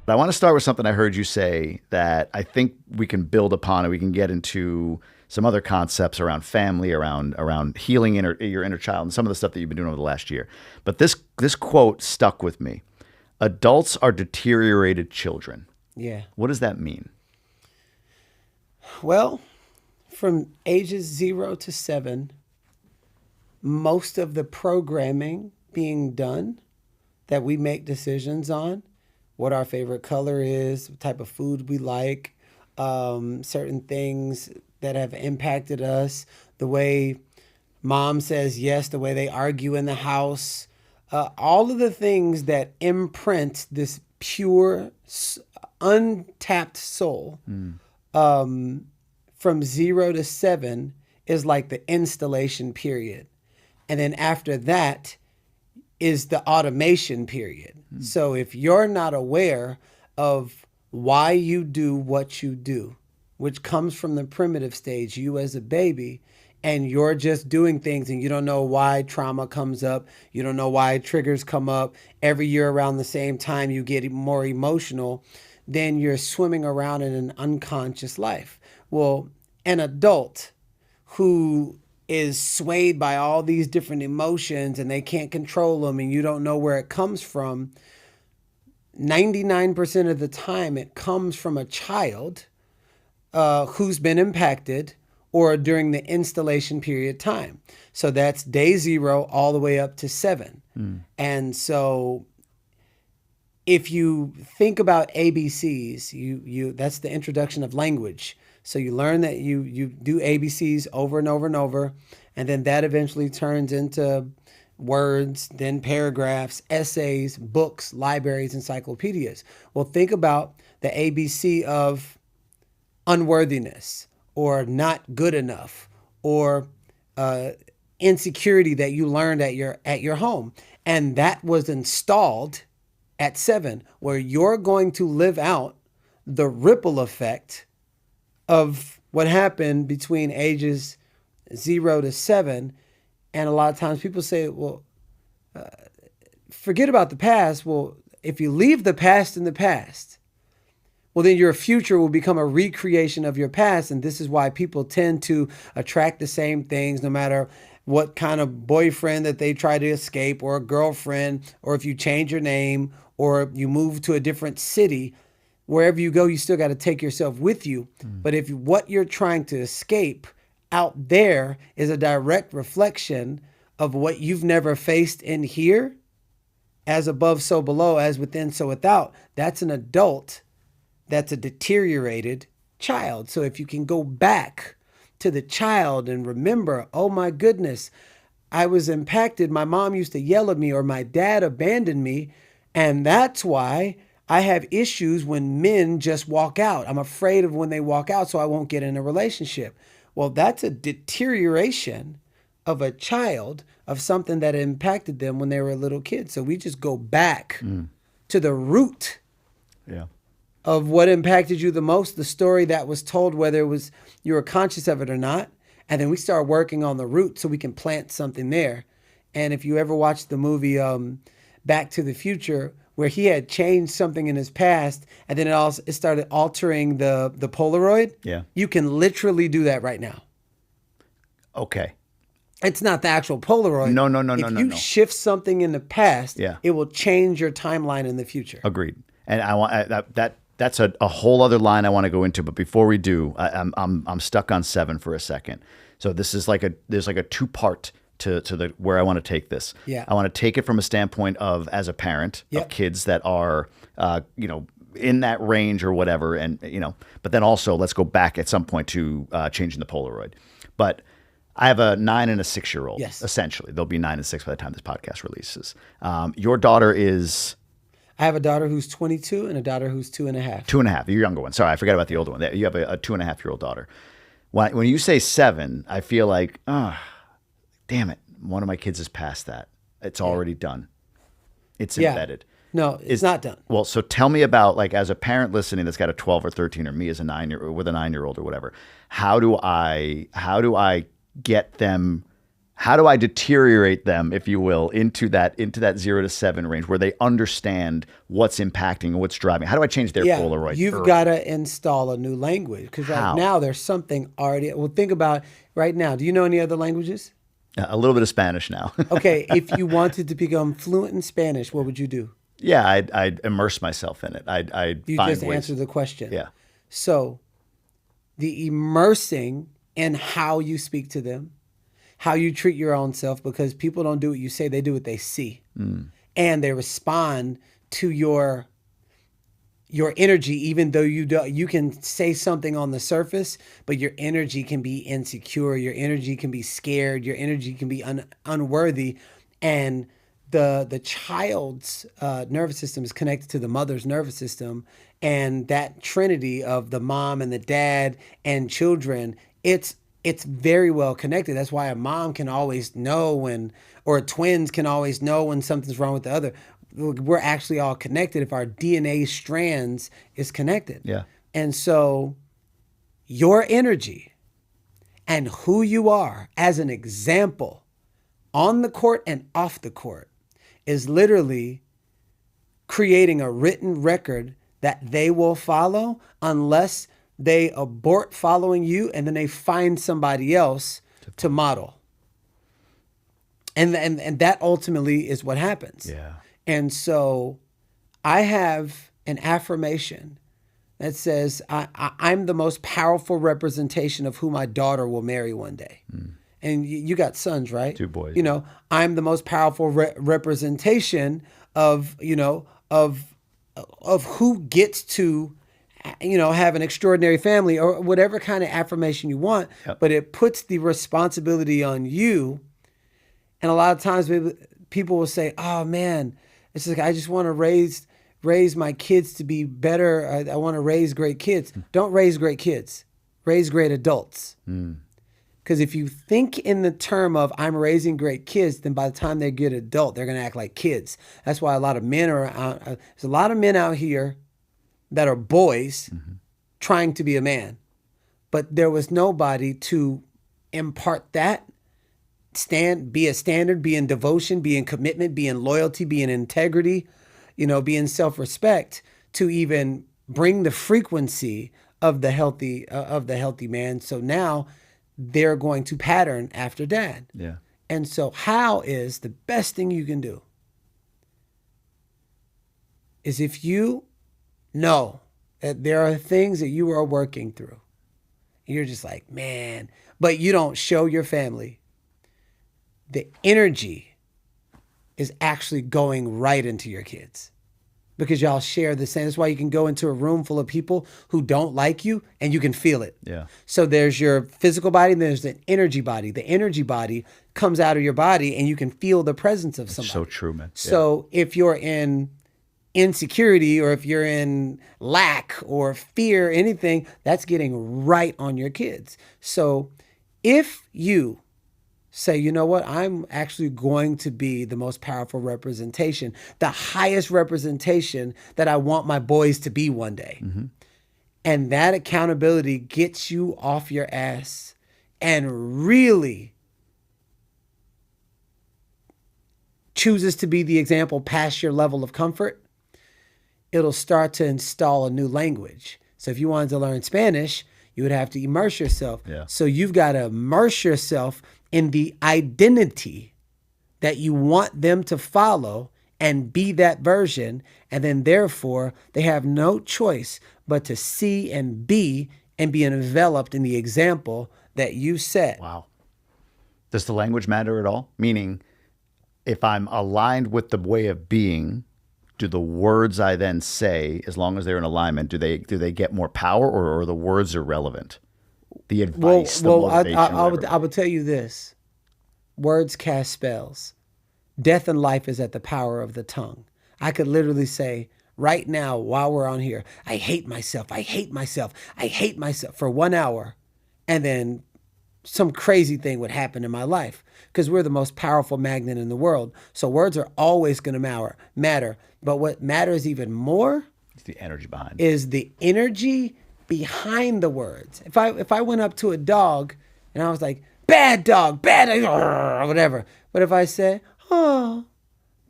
But I want to start with something I heard you say that I think we can build upon, and we can get into some other concepts around family, around healing your inner child, and some of the stuff that you've been doing over the last year. But this quote stuck with me. Adults are deteriorated children. Yeah. What does that mean? Well, from ages 0 to 7, most of the programming being done that we make decisions on, what our favorite color is, what type of food we like, certain things that have impacted us, the way mom says yes, the way they argue in the house, all of the things that imprint this pure, untapped soul from 0 to 7 is like the installation period. And then after that is the automation period. So if you're not aware of why you do what you do, which comes from the primitive stage, you as a baby, and you're just doing things and you don't know why trauma comes up, you don't know why triggers come up, every year around the same time you get more emotional, then you're swimming around in an unconscious life. Well, an adult who is swayed by all these different emotions and they can't control them and you don't know where it comes from, 99% of the time it comes from a child who's been impacted or during the installation period time. So that's day 0 all the way up to 7. And so if you think about ABCs, you that's the introduction of language. So you learn that you do ABCs over and over and over, and then that eventually turns into words, then paragraphs, essays, books, libraries, encyclopedias. Well, think about the ABC of unworthiness or not good enough or insecurity that you learned at your home. And that was installed at 7, where you're going to live out the ripple effect of what happened between ages 0 to 7. And a lot of times people say, well, forget about the past. Well, if you leave the past in the past, well, then your future will become a recreation of your past. And this is why people tend to attract the same things, no matter what kind of boyfriend that they try to escape, or a girlfriend, or if you change your name, or you move to a different city. Wherever you go, you still got to take yourself with you. But if what you're trying to escape out there is a direct reflection of what you've never faced in here, as above, so below, as within, so without, that's an adult. That's a deteriorated child. So if you can go back to the child and remember, oh my goodness, I was impacted. My mom used to yell at me, or my dad abandoned me. And that's why I have issues when men just walk out. I'm afraid of when they walk out, so I won't get in a relationship. Well, that's a deterioration of a child, of something that impacted them when they were a little kid. So we just go back to the root of what impacted you the most, the story that was told, whether it was you were conscious of it or not. And then we start working on the root so we can plant something there. And if you ever watched the movie Back to the Future, where he had changed something in his past and then it started altering the Polaroid, you can literally do that right now. Okay. It's not the actual Polaroid. No. If you shift something in the past, it will change your timeline in the future. Agreed. And I want that's a whole other line I want to go into. But before we do, I'm stuck on 7 for a second. So this is there's like a 2-part to the where I want to take this. Yeah. I want to take it from a standpoint of, as a parent of kids that are in that range or whatever, and but then also let's go back at some point to changing the Polaroid. But I have a 9 and a 6-year-old. Yes. Essentially, they'll be 9 and 6 by the time this podcast releases. Your daughter is. I have a daughter who's 22 and a daughter who's 2.5. 2.5. Your younger one. Sorry, I forgot about the older one. You have a 2.5-year-old daughter. When you say 7, I feel like, damn it, one of my kids is past that. It's already done. It's embedded. No, it's not done. Well, so tell me about, like, as a parent listening that's got a 12 or 13, or me as a 9-year with a 9-year-old or whatever. How do I get them How do I deteriorate them, if you will, into that 0 to 7 range where they understand what's impacting and what's driving? How do I change their Polaroid? You've got to install a new language because right now there's something already. Well, think about right now. Do you know any other languages? A little bit of Spanish now. Okay, if you wanted to become fluent in Spanish, what would you do? Yeah, I'd immerse myself in it. I'd You find just ways. answered the question. Yeah. So the immersing in how you speak to them, how you treat your own self, because people don't do what you say, they do what they see. And they respond to your energy, even though you can say something on the surface, but your energy can be insecure, your energy can be scared, your energy can be unworthy. And the child's nervous system is connected to the mother's nervous system, and that trinity of the mom and the dad and children, it's very well connected. That's why a mom can always know or twins can always know when something's wrong with the other. We're actually all connected if our DNA strands is connected. Yeah. And so your energy and who you are as an example on the court and off the court is literally creating a written record that they will follow unless they abort following you and then they find somebody else to model. And that ultimately is what happens. Yeah. And so I have an affirmation that says, I'm the most powerful representation of who my daughter will marry one day. And you got sons, right? 2 boys. You know, I'm the most powerful representation of, of who gets to, have an extraordinary family, or whatever kind of affirmation you want. Yep. But it puts the responsibility on you. And a lot of times people will say, oh man, it's like, I just want to raise my kids to be better. I want to raise great kids. Don't raise great kids. Raise great adults. Because if you think in the term of I'm raising great kids, then by the time they get adult, they're going to act like kids. That's why a lot of men are out. There's a lot of men out here that are boys trying to be a man. But there was nobody to impart that. Be a standard, be in devotion, be in commitment, be in loyalty, be in integrity, be in self-respect to even bring the frequency of the healthy man. So now they're going to pattern after dad. Yeah. And so how is the best thing you can do is if you know that there are things that you are working through, and you're just like, man, but you don't show your family, the energy is actually going right into your kids because y'all share the same. That's why you can go into a room full of people who don't like you and you can feel it. Yeah. So there's your physical body and there's the energy body. The energy body comes out of your body and you can feel the presence of somebody. So true, man. So if you're in insecurity or if you're in lack or fear, anything, that's getting right on your kids. So if you say, you know what, I'm actually going to be the most powerful representation, the highest representation that I want my boys to be one day. And that accountability gets you off your ass and really chooses to be the example past your level of comfort, it'll start to install a new language. So if you wanted to learn Spanish, you would have to immerse yourself. Yeah. So you've got to immerse yourself in the identity that you want them to follow and be that version. And then therefore they have no choice but to see and be enveloped in the example that you set. Wow. Does the language matter at all? Meaning, if I'm aligned with the way of being, do the words I then say, as long as they're in alignment, do they get more power, or are the words irrelevant? The advice, motivation, I would tell you this. Words cast spells. Death and life is at the power of the tongue. I could literally say right now while we're on here, I hate myself, I hate myself, I hate myself for 1 hour. And then some crazy thing would happen in my life because we're the most powerful magnet in the world. So words are always going to matter. But what matters even more it's the energy behind it. Is the energy behind the words. If I went up to a dog and I was like, bad dog, bad, or whatever. But if I say, oh,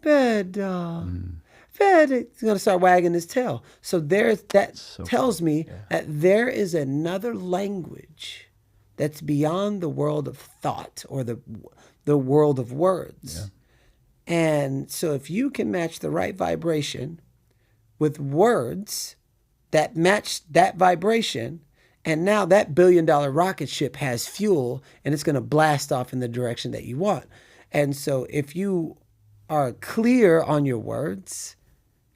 bad dog, bad, he's going to start wagging his tail. So tells me that there is another language that's beyond the world of thought or the world of words. Yeah. And so if you can match the right vibration with words that match that vibration, and now that $1 billion rocket ship has fuel and it's going to blast off in the direction that you want. And so if you are clear on your words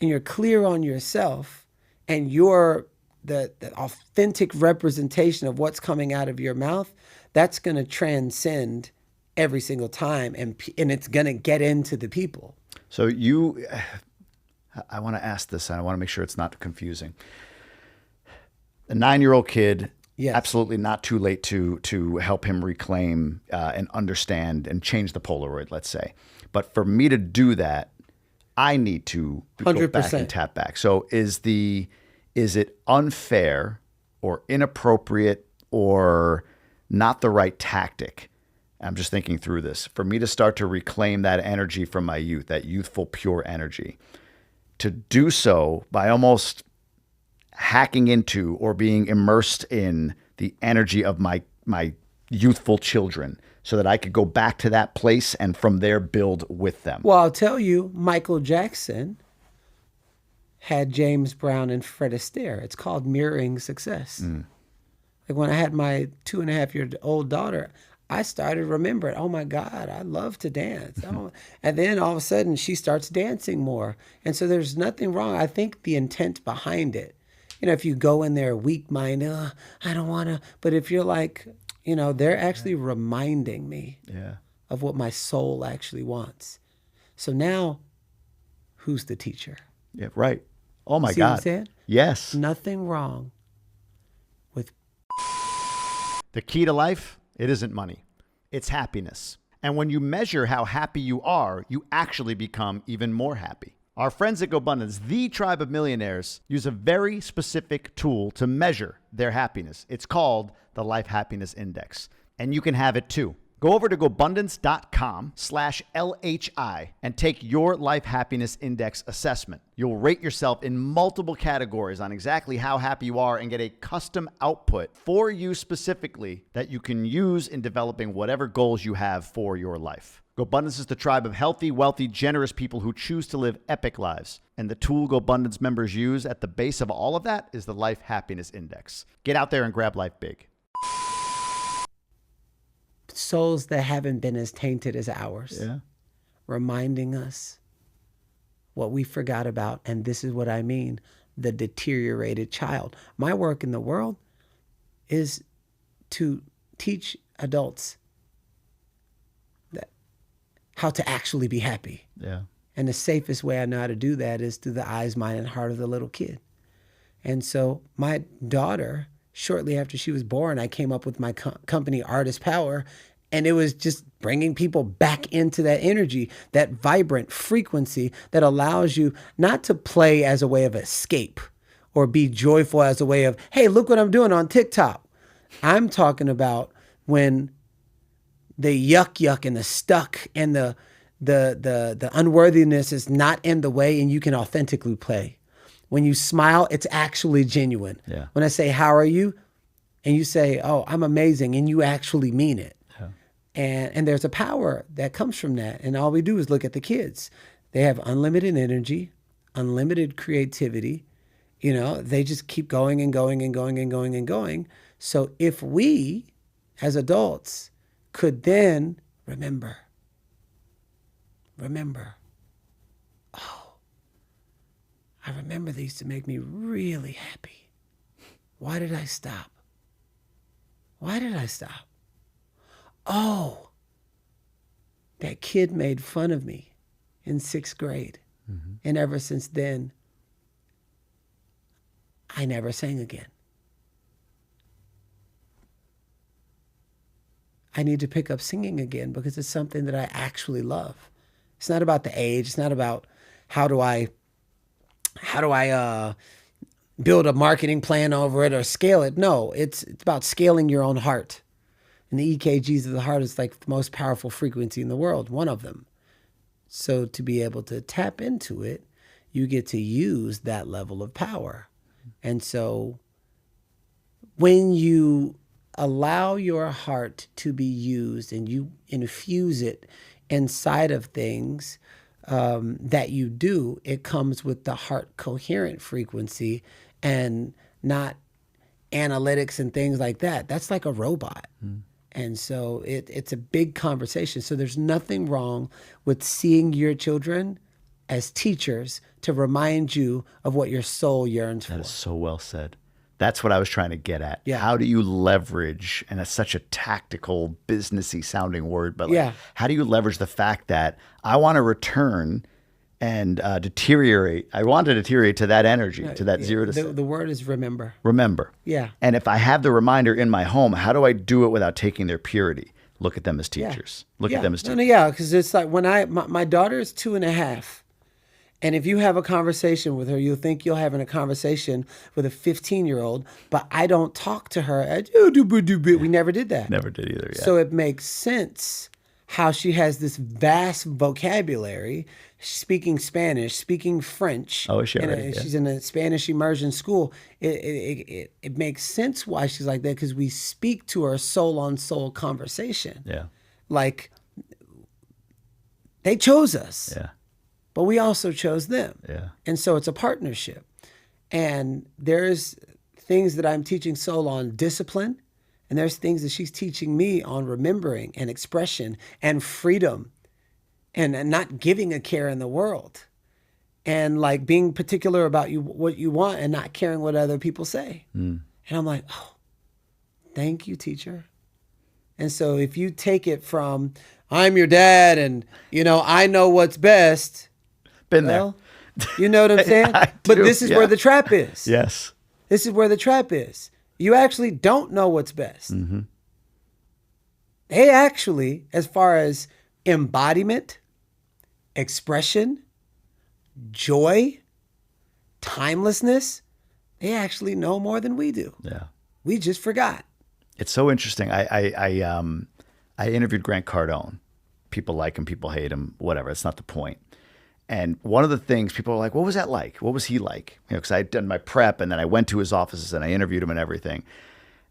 and you're clear on yourself and you're the authentic representation of what's coming out of your mouth, that's going to transcend every single time, and it's going to get into the people. So I want to ask this, and I want to make sure it's not confusing. A 9-year-old kid, yes, absolutely not too late to help him reclaim and understand and change the Polaroid, let's say. But for me to do that, I need to 100%. Go back and tap back. So is it unfair or inappropriate or not the right tactic? I'm just thinking through this. For me to start to reclaim that energy from my youth, that youthful, pure energy, to do so by almost hacking into or being immersed in the energy of my youthful children so that I could go back to that place and from there build with them. Well, I'll tell you, Michael Jackson had James Brown and Fred Astaire. It's called mirroring success. Like when I had my 2.5-year-old daughter, I started remembering, oh my God, I love to dance. And then all of a sudden she starts dancing more. And so there's nothing wrong. I think the intent behind it, if you go in there weak-minded, I don't want to. But if you're like, they're actually reminding me of what my soul actually wants. So now, who's the teacher? Yeah, right. Oh my See God. What I'm saying? Yes. Nothing wrong with. The key to life, it isn't money. It's happiness. And when you measure how happy you are, you actually become even more happy. Our friends at GoBundance, the Tribe of Millionaires, use a very specific tool to measure their happiness. It's called the Life Happiness Index. And you can have it too. Go over to GoBundance.com/LHI and take your Life Happiness Index assessment. You'll rate yourself in multiple categories on exactly how happy you are and get a custom output for you specifically that you can use in developing whatever goals you have for your life. GoBundance is the tribe of healthy, wealthy, generous people who choose to live epic lives. And the tool GoBundance members use at the base of all of that is the Life Happiness Index. Get out there and grab life big. Souls that haven't been as tainted as ours, reminding us what we forgot about. And this is what I mean, the deteriorated child. My work in the world is to teach adults that how to actually be happy. Yeah. And the safest way I know how to do that is through the eyes, mind, and heart of the little kid. And so my daughter, shortly after she was born, I came up with my company, Artist Power, and it was just bringing people back into that energy, that vibrant frequency that allows you not to play as a way of escape or be joyful as a way of, hey, look what I'm doing on TikTok. I'm talking about when the yuck and the stuck and the unworthiness is not in the way and you can authentically play. When you smile, it's actually genuine. Yeah. When I say, how are you? And you say, oh, I'm amazing. And you actually mean it. Yeah. And there's a power that comes from that. And all we do is look at the kids. They have unlimited energy, unlimited creativity. They just keep going and going and going and going and going. So if we, as adults, could then remember, oh, I remember they used to make me really happy. Why did I stop? Oh, that kid made fun of me in 6th grade. Mm-hmm. And ever since then, I never sang again. I need to pick up singing again because it's something that I actually love. It's not about the age. It's not about how do I build a marketing plan over it or scale it. No, it's about scaling your own heart. And the EKGs of the heart is like the most powerful frequency in the world, one of them. So to be able to tap into it, you get to use that level of power. And so when you allow your heart to be used and you infuse it inside of things that you do, it comes with the heart coherent frequency and not analytics and things like that. That's like a robot. And so it's a big conversation. So there's nothing wrong with seeing your children as teachers to remind you of what your soul yearns for. That is so well said. That's what I was trying to get at. Yeah. How do you leverage, and it's such a tactical, businessy sounding word, but like, Yeah. how do you leverage the fact that I want to return and deteriorate? I want to deteriorate to that energy, to that 0 to 7. The word is remember. Remember. Yeah. And if I have the reminder in my home, how do I do it without taking their purity? Look at them as teachers. Look at them as teachers. Yeah, because it's like when my daughter is 2.5. And if you have a conversation with her, you'll think you're having a conversation with a 15-year-old, but I don't talk to her as, we never did that. Never did either, yeah. So it makes sense how she has this vast vocabulary, speaking Spanish, speaking French. Oh, is she already? She's in a Spanish immersion school. It makes sense why she's like that, because we speak to her soul-on-soul conversation. Yeah. Like, they chose us. Yeah. But we also chose them. Yeah. And so it's a partnership. And there's things that I'm teaching Soul on discipline, and there's things that she's teaching me on remembering and expression and freedom and not giving a care in the world. And like being particular about what you want and not caring what other people say. And I'm like, oh, thank you, teacher. And so if you take it from, I'm your dad and, I know what's best. Been there. You know what I'm saying? But this is where the trap is. Yes. This is where the trap is. You actually don't know what's best. Mm-hmm. They actually, as far as embodiment, expression, joy, timelessness, they actually know more than we do. Yeah. We just forgot. It's so interesting. I interviewed Grant Cardone. People like him, people hate him, whatever. That's not the point. And one of the things people are like, what was that like? What was he like? Because I had done my prep and then I went to his offices and I interviewed him and everything.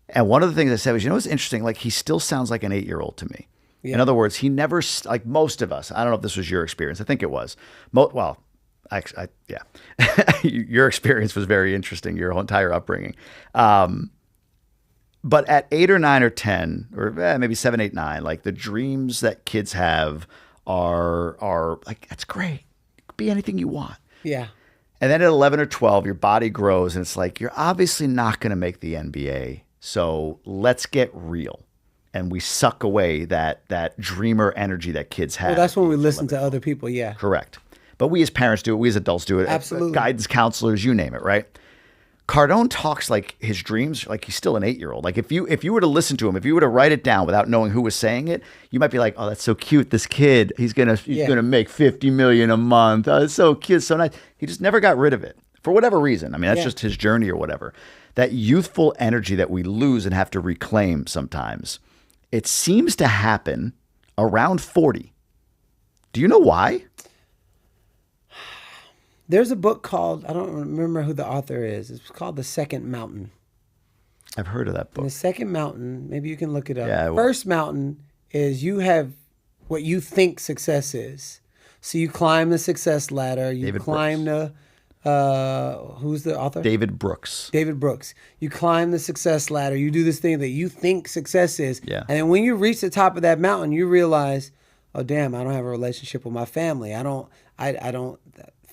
And one of the things I said was, what's interesting? Like, he still sounds like an 8-year-old to me. Yeah. In other words, he never, like most of us, I don't know if this was your experience. I think it was. Yeah. Your experience was very interesting, your whole entire upbringing. But at 8 or 9 or 10, or maybe 7, 8, 9, like the dreams that kids have are like, that's great. Be anything you want. Yeah. And then at 11 or 12, your body grows and it's like, you're obviously not going to make the NBA. So let's get real. And we suck away that dreamer energy that kids have. Well, that's when we listen to other people. Yeah. Correct. But we as parents do it. We as adults do it. Absolutely. Guidance counselors, you name it, right? Cardone talks like his dreams, like he's still an 8-year-old. Like if you were to listen to him, if you were to write it down without knowing who was saying it, you might be like, "Oh, that's so cute. This kid, he's gonna make $50 million a month. Oh, it's so cute, so nice." He just never got rid of it for whatever reason. I mean, that's just his journey or whatever. That youthful energy that we lose and have to reclaim sometimes, it seems to happen around 40. Do you know why? There's a book called, I don't remember who the author is. It's called The Second Mountain. I've heard of that book. And the second mountain, maybe you can look it up. Yeah, First mountain is you have what you think success is. So you climb the success ladder. You climb the, who's the author? David Brooks. David Brooks. You climb the success ladder. You do this thing that you think success is. Yeah. And then when you reach the top of that mountain, you realize, oh, damn, I don't have a relationship with my family. I don't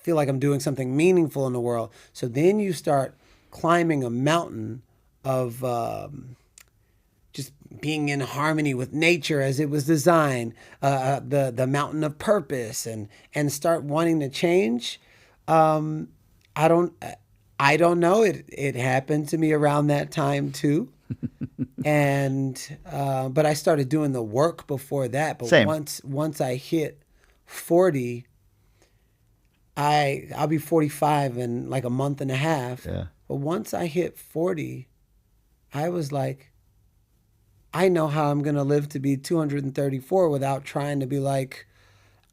feel like I'm doing something meaningful in the world. So then you start climbing a mountain of just being in harmony with nature as it was designed, the mountain of purpose, and start wanting to change. I don't know. It happened to me around that time too. And but I started doing the work before that. But Same. once I hit 40, I'll be 45 in like a month and a half. Yeah. But once I hit 40, I was like, I know how I'm going to live to be 234 without trying to be like,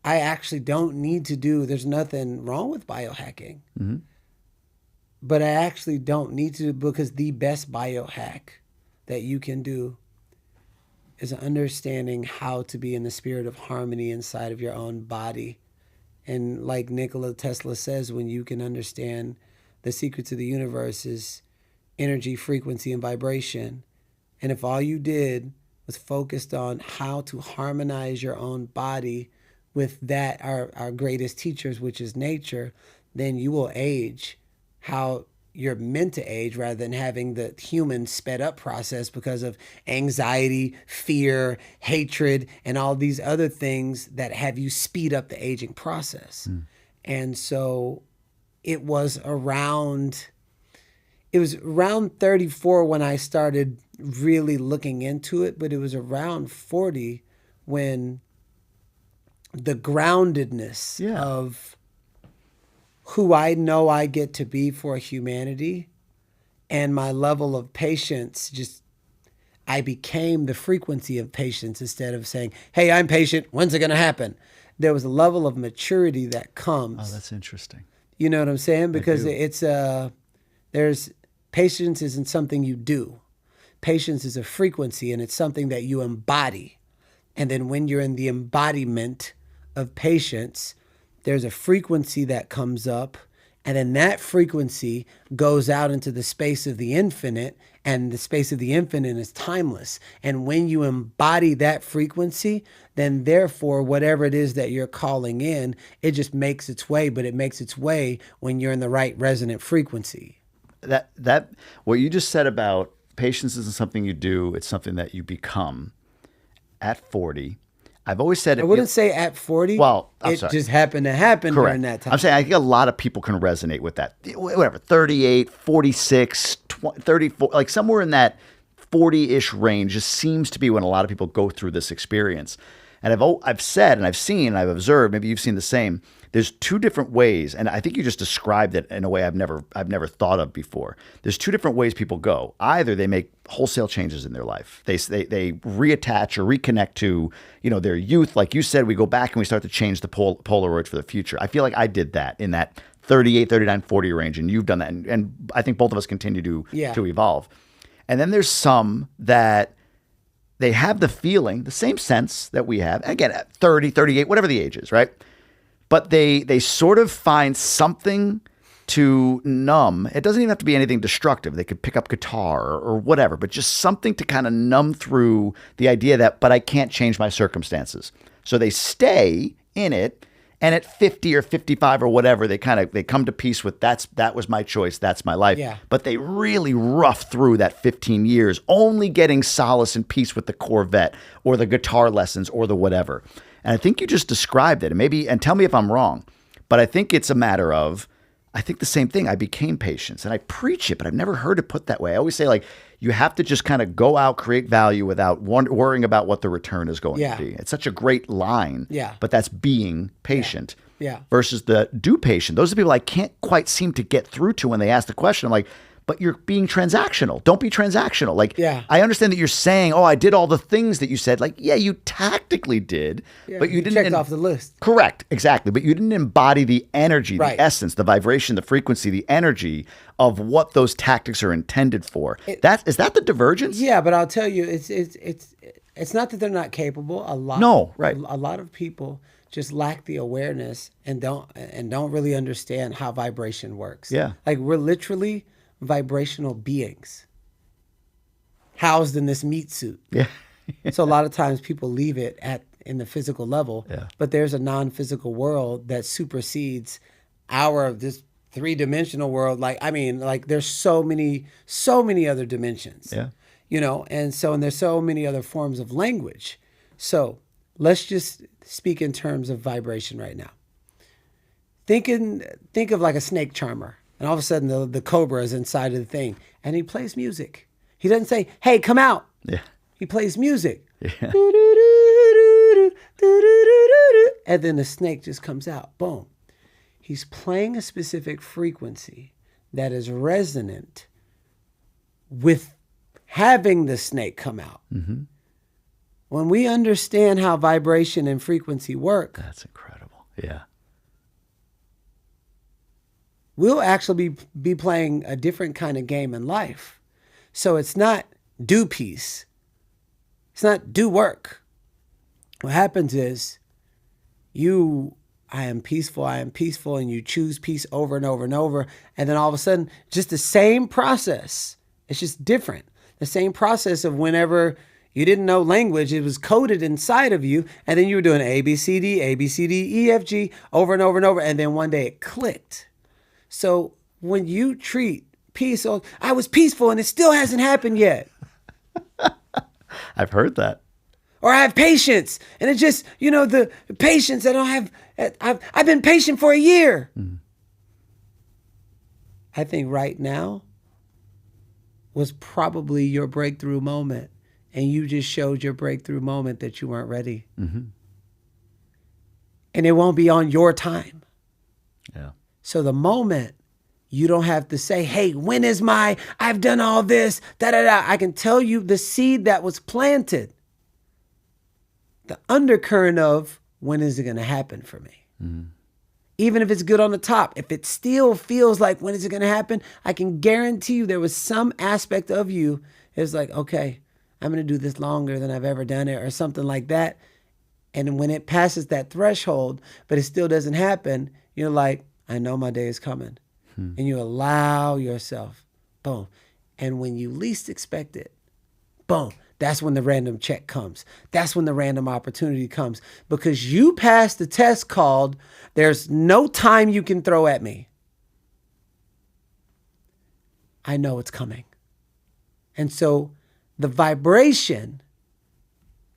I actually don't need to do, there's nothing wrong with biohacking. Mm-hmm. But I actually don't need to, because the best biohack that you can do is understanding how to be in the spirit of harmony inside of your own body. And like Nikola Tesla says, when you can understand the secrets of the universe is energy, frequency, and vibration. And if all you did was focused on how to harmonize your own body with that, our greatest teachers, which is nature, then you will age how you're meant to age rather than having the human sped up process because of anxiety, fear, hatred, and all these other things that have you speed up the aging process. And so it was around 34 when I started really looking into it, but it was around 40 when the groundedness of who I know I get to be for humanity and my level of patience, I became the frequency of patience instead of saying, hey, I'm patient, when's it going to happen? There was a level of maturity that comes. Oh, that's interesting. You know what I'm saying? Because patience isn't something you do. Patience is a frequency, and it's something that you embody. And then when you're in the embodiment of patience, there's a frequency that comes up, and then that frequency goes out into the space of the infinite, and the space of the infinite is timeless. And when you embody that frequency, then therefore, whatever it is that you're calling in, it just makes its way, but it makes its way when you're in the right resonant frequency. That what you just said about patience isn't something you do, it's something that you become at 40. I've always said I wouldn't say at 40. Well, I'm it sorry. just happened to happen Correct. during that time. I'm saying I think a lot of people can resonate with that. Whatever, 38, 46, 34, like somewhere in that 40-ish range just seems to be when a lot of people go through this experience. And I've said and I've seen and I've observed, maybe you've seen the same, there's two different ways, and I think you just described it in a way I've never thought of before. There's two different ways people go. Either they make wholesale changes in their life. They reattach or reconnect to, their youth. Like you said, we go back and we start to change the Polaroid for the future. I feel like I did that in that 38, 39, 40 range, and you've done that. And I think both of us continue to evolve. And then there's some that they have the feeling, the same sense that we have, again, at 30, 38, whatever the age is, right? But they sort of find something to numb. It doesn't even have to be anything destructive. They could pick up guitar or whatever, but just something to kind of numb through the idea that, but I can't change my circumstances. So they stay in it, and at 50 or 55 or whatever, they come to peace with that was my choice, that's my life. Yeah. But they really rough through that 15 years, only getting solace and peace with the Corvette or the guitar lessons or the whatever. And I think you just described it, and tell me if I'm wrong, but I think it's a matter of, I think the same thing. I became patient, and I preach it, but I've never heard it put that way. I always say, like, you have to just kind of go out, create value without worrying about what the return is going to be. It's such a great line, but that's being patient versus the do patient. Those are the people I can't quite seem to get through to when they ask the question. I'm like, but you're being transactional. Don't be transactional. Like, I understand that you're saying, oh, I did all the things that you said. Like, yeah, you tactically did, but you didn't checked off the list. Correct, exactly. But you didn't embody the energy, the essence, the vibration, the frequency, the energy of what those tactics are intended for. Is that the divergence? Yeah, but I'll tell you, it's not that they're not capable. A lot of people just lack the awareness and don't really understand how vibration works. Yeah, like we're literally vibrational beings housed in this meat suit. Yeah. So a lot of times people leave it in the physical level, but there's a non-physical world that supersedes this three-dimensional world. Like there's so many other dimensions. Yeah. And there's so many other forms of language. So let's just speak in terms of vibration right now. Think of like a snake charmer. And all of a sudden, the cobra is inside of the thing. And he plays music. He doesn't say, hey, come out. Yeah. He plays music. Yeah. And then the snake just comes out. Boom. He's playing a specific frequency that is resonant with having the snake come out. Mm-hmm. When we understand how vibration and frequency work, That's incredible. Yeah. we'll actually be playing a different kind of game in life. So it's not do peace. It's not do work. What happens is I am peaceful, and you choose peace over and over and over. And then all of a sudden, just the same process. It's just different. The same process of whenever you didn't know language, it was coded inside of you. And then you were doing A, B, C, D, A, B, C, D, E, F, G over and over and over. And then one day it clicked. So when you treat peace, I was peaceful and it still hasn't happened yet. I've heard that. Or I have patience, and it's just, the patience I don't have. I've been patient for a year. Mm-hmm. I think right now was probably your breakthrough moment, and you just showed your breakthrough moment that you weren't ready. Mm-hmm. And it won't be on your time. Yeah. So the moment you don't have to say, hey, when is I've done all this, da-da-da. I can tell you the seed that was planted. The undercurrent of when is it going to happen for me? Mm-hmm. Even if it's good on the top, if it still feels like when is it going to happen, I can guarantee you there was some aspect of you is like, okay, I'm going to do this longer than I've ever done it or something like that. And when it passes that threshold, but it still doesn't happen, you're like, I know my day is coming. And you allow yourself, boom. And when you least expect it, boom. That's when the random check comes. That's when the random opportunity comes, because you passed the test called, there's no time you can throw at me. I know it's coming. And so the vibration,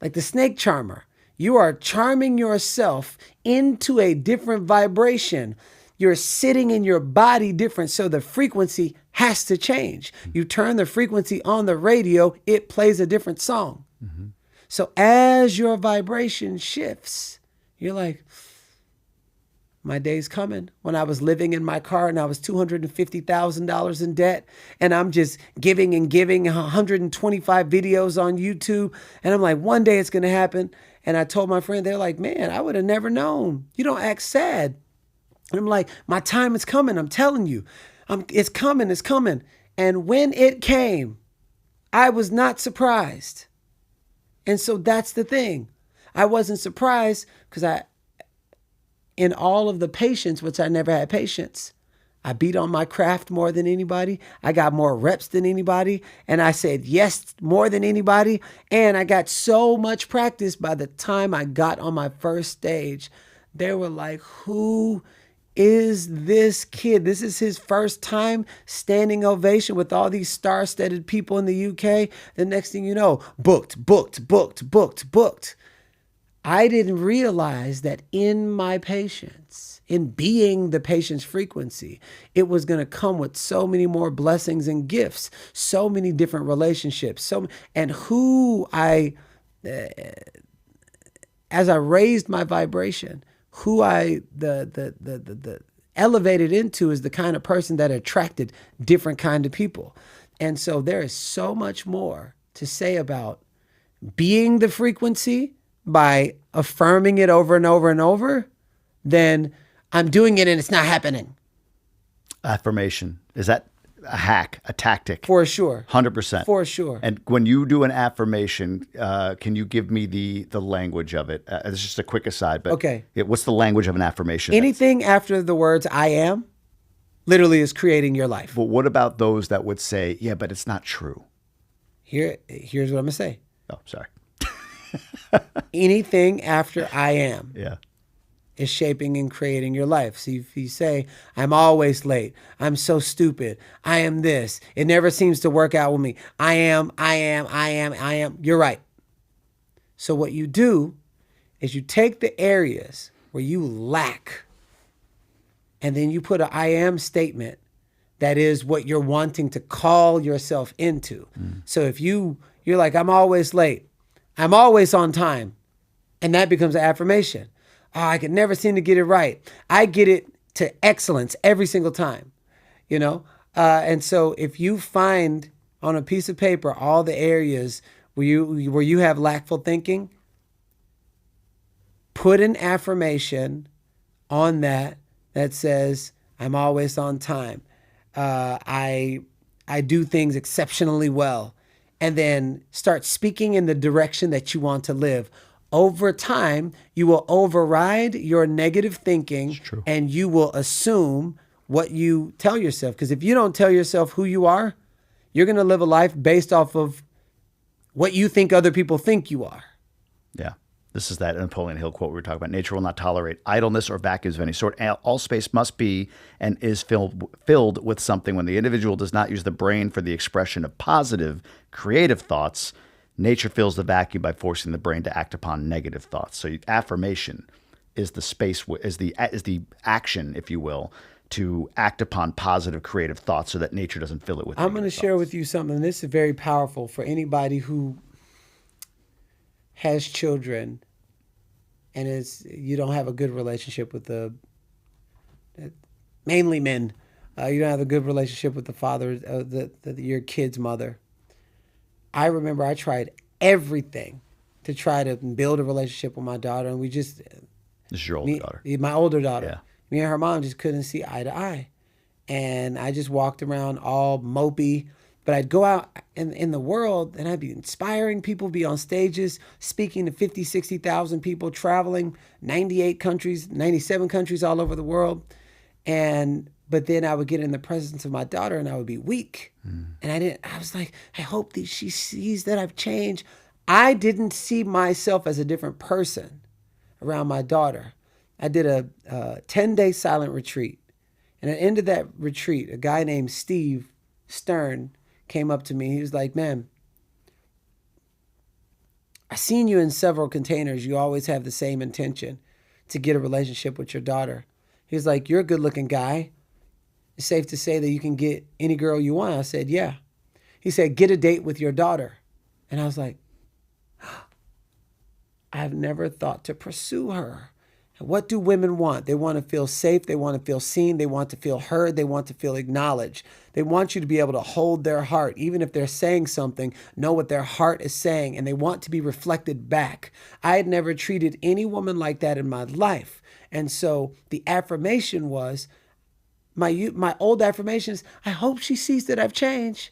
like the snake charmer, you are charming yourself into a different vibration. You're sitting in your body different, so the frequency has to change. You turn the frequency on the radio, it plays a different song. Mm-hmm. So as your vibration shifts, you're like, my day's coming. When I was living in my car and I was $250,000 in debt, and I'm just giving 125 videos on YouTube, and I'm like, one day it's going to happen. And I told my friend, they're like, man, I would have never known. You don't act sad. And I'm like, my time is coming. I'm telling you, it's coming. And when it came, I was not surprised. And so that's the thing. I wasn't surprised because in all of the patience, which I never had patience, I beat on my craft more than anybody. I got more reps than anybody. And I said yes more than anybody. And I got so much practice by the time I got on my first stage. They were like, who is this kid? This is his first time standing ovation with all these star-studded people in the UK. The next thing you know, booked. I didn't realize that in my patience, in being the patience frequency, it was going to come with so many more blessings and gifts, so many different relationships, and as I raised my vibration, who the elevated into is the kind of person that attracted different kind of people. And so there is so much more to say about being the frequency by affirming it over and over and over than I'm doing it and it's not happening. Affirmation. Is that a hack, a tactic? For sure. 100%. For sure. And when you do an affirmation, can you give me the language of it? It's just a quick aside, but okay. What's the language of an affirmation? Anything after the words I am literally is creating your life. But what about those that would say, yeah, but it's not true? Here's what I'm going to say. Oh, sorry. Anything after I am. Yeah. Is shaping and creating your life. So if you say, I'm always late, I'm so stupid, I am this, it never seems to work out with me, I am, you're right. So what you do is you take the areas where you lack, and then you put an I am statement that is what you're wanting to call yourself into. So if you're like, I'm always late, I'm always on time, and that becomes an affirmation. Oh, I could never seem to get it right. I get it to excellence every single time, And so if you find on a piece of paper all the areas where you have lackful thinking. Put an affirmation on that says, I'm always on time. I do things exceptionally well. And then start speaking in the direction that you want to live. Over time, you will override your negative thinking and you will assume what you tell yourself. Because if you don't tell yourself who you are, you're going to live a life based off of what you think other people think you are. Yeah. This is that Napoleon Hill quote we were talking about. Nature will not tolerate idleness or vacuums of any sort. All space must be and is filled with something. When the individual does not use the brain for the expression of positive, creative thoughts, nature fills the vacuum by forcing the brain to act upon negative thoughts. So affirmation is the space, is the action, if you will, to act upon positive, creative thoughts so that nature doesn't fill it with I'm going to share thoughts. with you something. This is very powerful for anybody who has children and you don't have a good relationship with mainly men. You don't have a good relationship with the father, your kid's mother. I remember I tried everything to try to build a relationship with my daughter, and This is your older daughter. My older daughter. Yeah. Me and her mom just couldn't see eye to eye. And I just walked around all mopey. But I'd go out in the world and I'd be inspiring people, be on stages, speaking to 50, 60,000 people, traveling 98 countries, 97 countries all over the world. But then I would get in the presence of my daughter and I would be weak. And I was like, I hope that she sees that I've changed. I didn't see myself as a different person around my daughter. I did a 10-day silent retreat. And at the end of that retreat, a guy named Steve Stern came up to me. He was like, man, I seen you in several containers. You always have the same intention to get a relationship with your daughter. He was like, you're a good looking guy. It's safe to say that you can get any girl you want. I said, yeah. He said, get a date with your daughter. And I was like, I've never thought to pursue her. What do women want? They want to feel safe. They want to feel seen. They want to feel heard. They want to feel acknowledged. They want you to be able to hold their heart. Even if they're saying something, know what their heart is saying, and they want to be reflected back. I had never treated any woman like that in my life. And so the affirmation was, my old affirmations, I hope she sees that I've changed.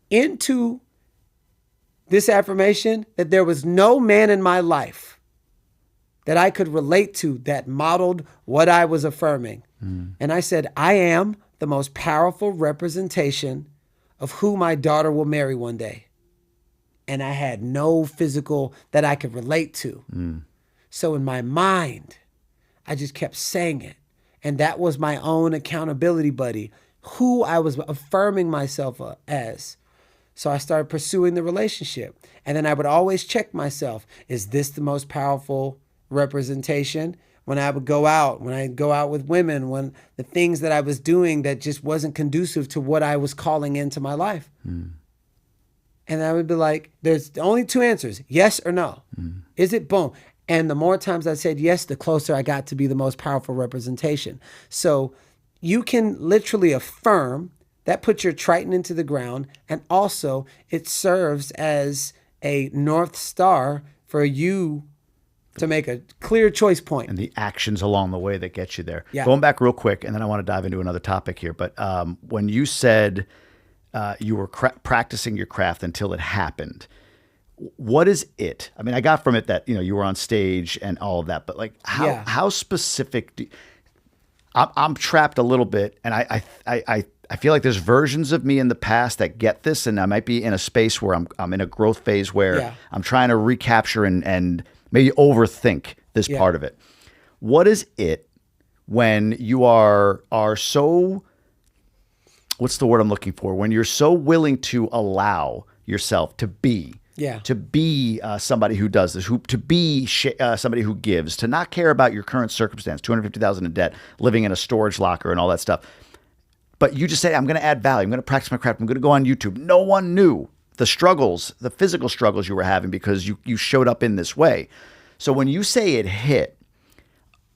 Into this affirmation that there was no man in my life that I could relate to that modeled what I was affirming. And I said, I am the most powerful representation of who my daughter will marry one day. And I had no physical that I could relate to. So in my mind, I just kept saying it. And that was my own accountability buddy, who I was affirming myself as. So I started pursuing the relationship. And then I would always check myself. Is this the most powerful representation? When I would go out, when I go out with women, when the things that I was doing that just wasn't conducive to what I was calling into my life. And I would be like, there's only two answers, yes or no. Is it? Boom. And the more times I said yes, the closer I got to be the most powerful representation. So you can literally affirm. That puts your Triton into the ground. And also it serves as a North Star for you to make a clear choice point. And the actions along the way that get you there. Yeah. Going back real quick, and then I want to dive into another topic here. But when you said you were practicing your craft until it happened, what is it? I mean, I got from it that, you were on stage and all of that, but like how specific I'm trapped a little bit, and I feel like there's versions of me in the past that get this, and I might be in a space where I'm in a growth phase where I'm trying to recapture and maybe overthink this part of it. What is it when you are so, what's the word I'm looking for? When you're so willing to allow yourself to be, somebody who does this, to be somebody who gives, to not care about your current circumstance, $250,000 in debt, living in a storage locker and all that stuff. But you just say, I'm going to add value. I'm going to practice my craft. I'm going to go on YouTube. No one knew the struggles, the physical struggles you were having because you showed up in this way. So when you say it hit,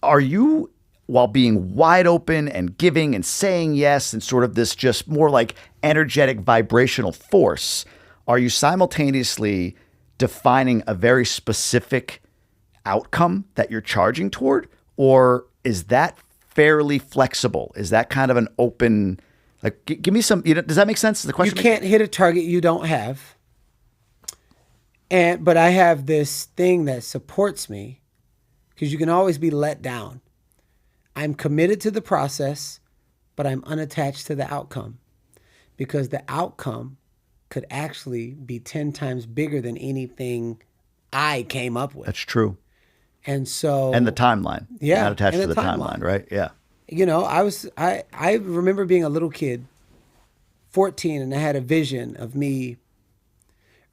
are you while being wide open and giving and saying yes and sort of this just more like energetic vibrational force, are you simultaneously defining a very specific outcome that you're charging toward? Or is that fairly flexible? Is that kind of an open, like, give me some, does that make sense? The question you can't hit a target you don't have. But I have this thing that supports me, because you can always be let down. I'm committed to the process, but I'm unattached to the outcome, because the outcome could actually be 10 times bigger than anything I came up with. That's true. And so, and the timeline. Yeah, Not attached and to the the timeline, right? Yeah. I remember being a little kid, 14, and I had a vision of me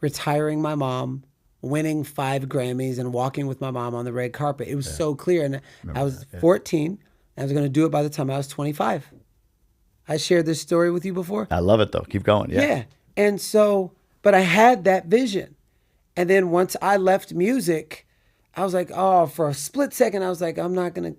retiring my mom, winning 5 Grammys, and walking with my mom on the red carpet. It was so clear. And I was 14. I was going to do it by the time I was 25. I shared this story with you before. I love it, though. Keep going. Yeah. And so, but I had that vision. And then once I left music, I was like, oh, for a split second, I was like, I'm not going to.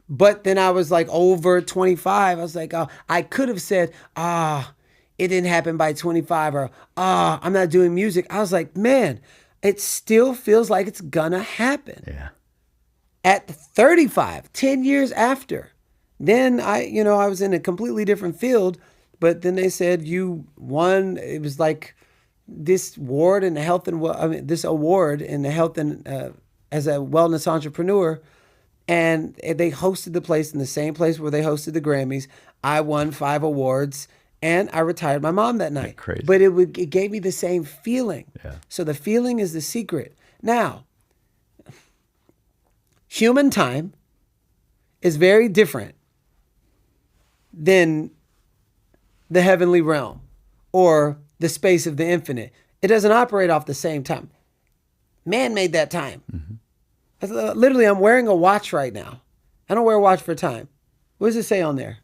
But then I was like over 25. I was like, oh, I could have said, it didn't happen by 25, or, I'm not doing music. I was like, man, it still feels like it's gonna happen. Yeah. At 35, 10 years after, then I was in a completely different field, but then they said you won. It was like this award in the health and this award in the health and as a wellness entrepreneur, and they hosted the place in the same place where they hosted the Grammys. I won 5 awards. And I retired my mom that night. Crazy. But it gave me the same feeling. Yeah. So the feeling is the secret. Now, human time is very different than the heavenly realm or the space of the infinite. It doesn't operate off the same time. Man made that time. Mm-hmm. Literally, I'm wearing a watch right now. I don't wear a watch for time. What does it say on there?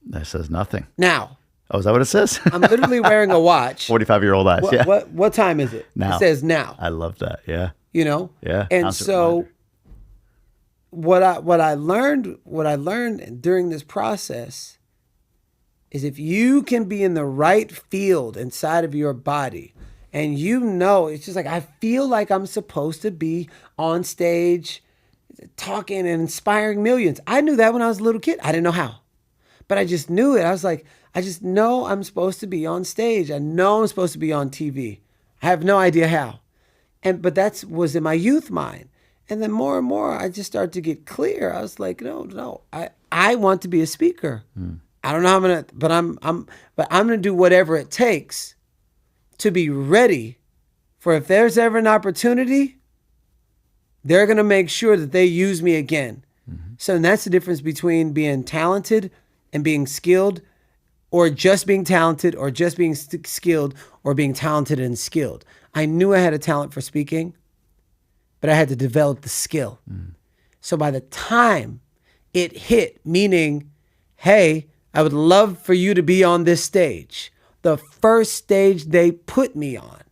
That says nothing. Now. Oh, is that what it says? I'm literally wearing a watch. 45-year-old eyes. Yeah. What time is it? Now. It says now. I love that. Yeah. Yeah. And Constant so reminder. what I learned during this process is if you can be in the right field inside of your body, and it's just like, I feel like I'm supposed to be on stage talking and inspiring millions. I knew that when I was a little kid. I didn't know how, but I just knew it. I was like, I just know I'm supposed to be on stage. I know I'm supposed to be on TV. I have no idea how. But that was in my youth mind. And then more and more, I just started to get clear. I was like, no, I want to be a speaker. I don't know how I'm gonna, but I'm gonna do whatever it takes to be ready for if there's ever an opportunity, they're gonna make sure that they use me again. Mm-hmm. So that's the difference between being talented and being skilled, or just being talented, or just being skilled, or being talented and skilled. I knew I had a talent for speaking, but I had to develop the skill. So by the time it hit, meaning, hey, I would love for you to be on this stage, the first stage they put me on.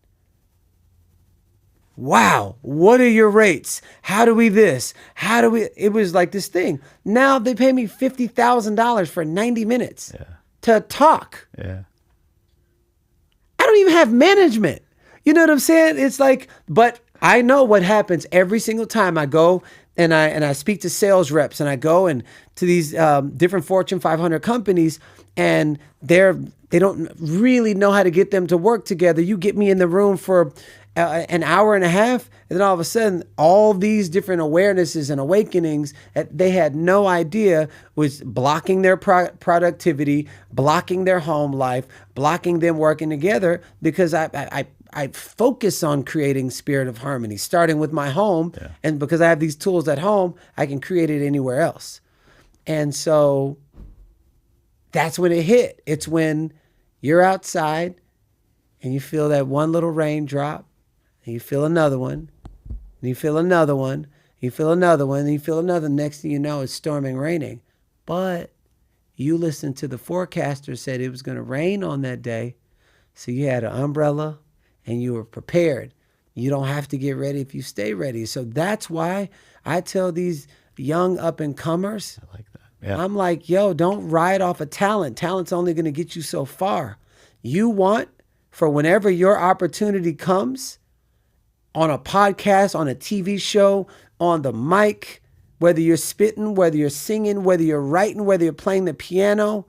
Wow, what are your rates? How do we this? It was like this thing. Now they pay me $50,000 for 90 minutes. Yeah. To talk. Yeah. I don't even have management. You know what I'm saying? It's like, but I know what happens every single time I go and I speak to sales reps, and I go and to these different Fortune 500 companies, and they don't really know how to get them to work together. You get me in the room for an hour and a half, and then all of a sudden, all these different awarenesses and awakenings that they had no idea was blocking their productivity, blocking their home life, blocking them working together, because I focus on creating spirit of harmony, starting with my home. Yeah. And because I have these tools at home, I can create it anywhere else. And so that's when it hit. It's when you're outside and you feel that one little raindrop, and you feel another one, and you feel another one, you feel another one, and you feel another. Next thing you know, it's storming, raining. But you listened to the forecaster said it was going to rain on that day, so you had an umbrella and you were prepared. You don't have to get ready if you stay ready. So that's why I tell these young up and comers, I like that. Yeah. I'm like, yo, don't ride off of talent. Talent's only going to get you so far. You want for whenever your opportunity comes on a podcast, on a TV show, on the mic, whether you're spitting, whether you're singing, whether you're writing, whether you're playing the piano,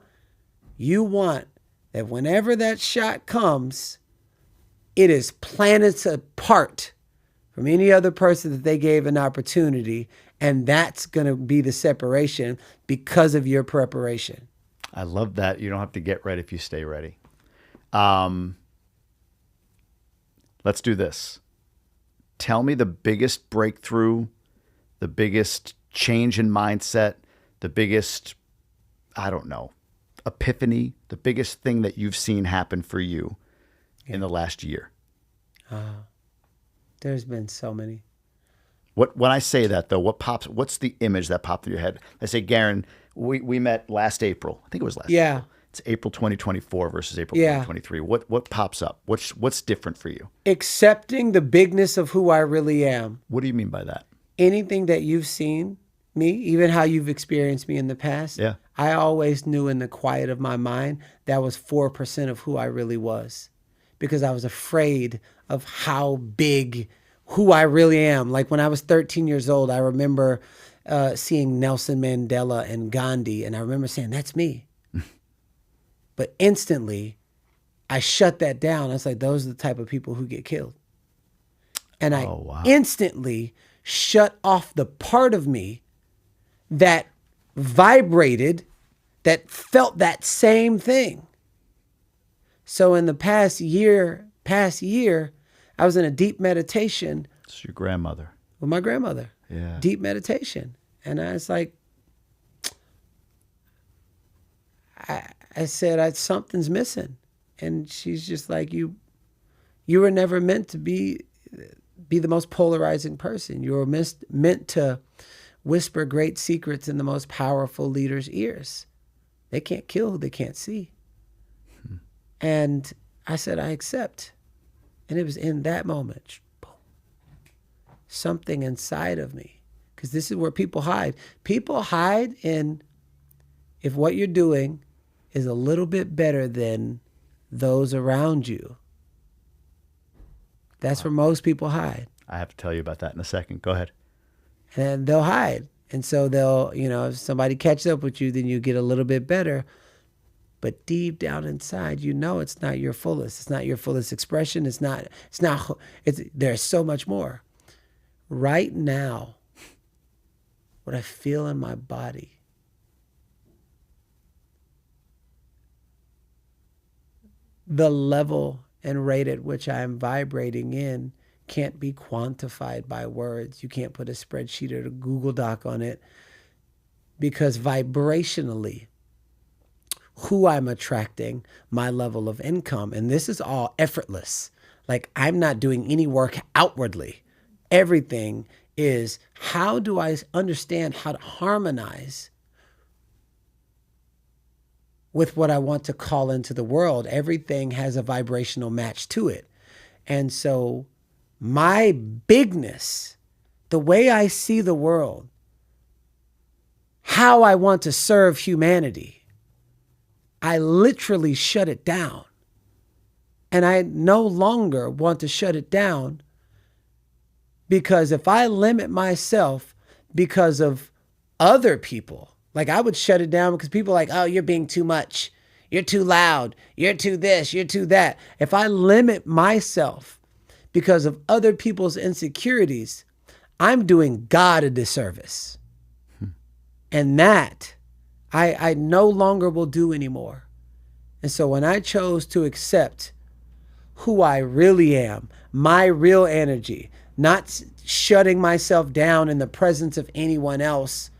you want that whenever that shot comes, it is planets apart from any other person that they gave an opportunity. And that's going to be the separation because of your preparation. I love that. You don't have to get ready if you stay ready. Let's do this. Tell me the biggest breakthrough, the biggest change in mindset, the biggest, I don't know, epiphany, the biggest thing that you've seen happen for you in the last year. There's been so many. When I say that though, what's the image that popped through your head? I say, Garrain, we met last April. I think it was last April. It's April 2024 versus April 2023. What pops up? What's different for you? Accepting the bigness of who I really am. What do you mean by that? Anything that you've seen me, even how you've experienced me in the past, I always knew in the quiet of my mind that was 4% of who I really was, because I was afraid of how big who I really am. Like when I was 13 years old, I remember seeing Nelson Mandela and Gandhi, and I remember saying, that's me. But instantly, I shut that down. I was like, those are the type of people who get killed. And I instantly shut off the part of me that vibrated, that felt that same thing. So in the past year, I was in a deep meditation. It's your grandmother. With my grandmother. Yeah. Deep meditation. And I was like, I said, something's missing. And she's just like, you were never meant to be the most polarizing person. You were meant to whisper great secrets in the most powerful leaders' ears. They can't kill who they can't see. And I said, I accept. And it was in that moment, boom, something inside of me, because this is where people hide. People hide in if what you're doing is a little bit better than those around you. That's where most people hide. I have to tell you about that in a second. Go ahead. And they'll hide. And so they'll, if somebody catches up with you, then you get a little bit better. But deep down inside, it's not your fullest. It's not your fullest expression. There's so much more. Right now, what I feel in my body, the level and rate at which I am vibrating in can't be quantified by words. You can't put a spreadsheet or a Google Doc on it, because vibrationally, who I'm attracting, my level of income, and this is all effortless. Like, I'm not doing any work outwardly. Everything is, how do I understand how to harmonize with what I want to call into the world? Everything has a vibrational match to it. And so my bigness, the way I see the world, how I want to serve humanity, I literally shut it down. And I no longer want to shut it down, because if I limit myself because of other people, like I would shut it down because people are like, oh, you're being too much. You're too loud. You're too this. You're too that. If I limit myself because of other people's insecurities, I'm doing God a disservice. And that I no longer will do anymore. And so when I chose to accept who I really am, my real energy, not shutting myself down in the presence of anyone else,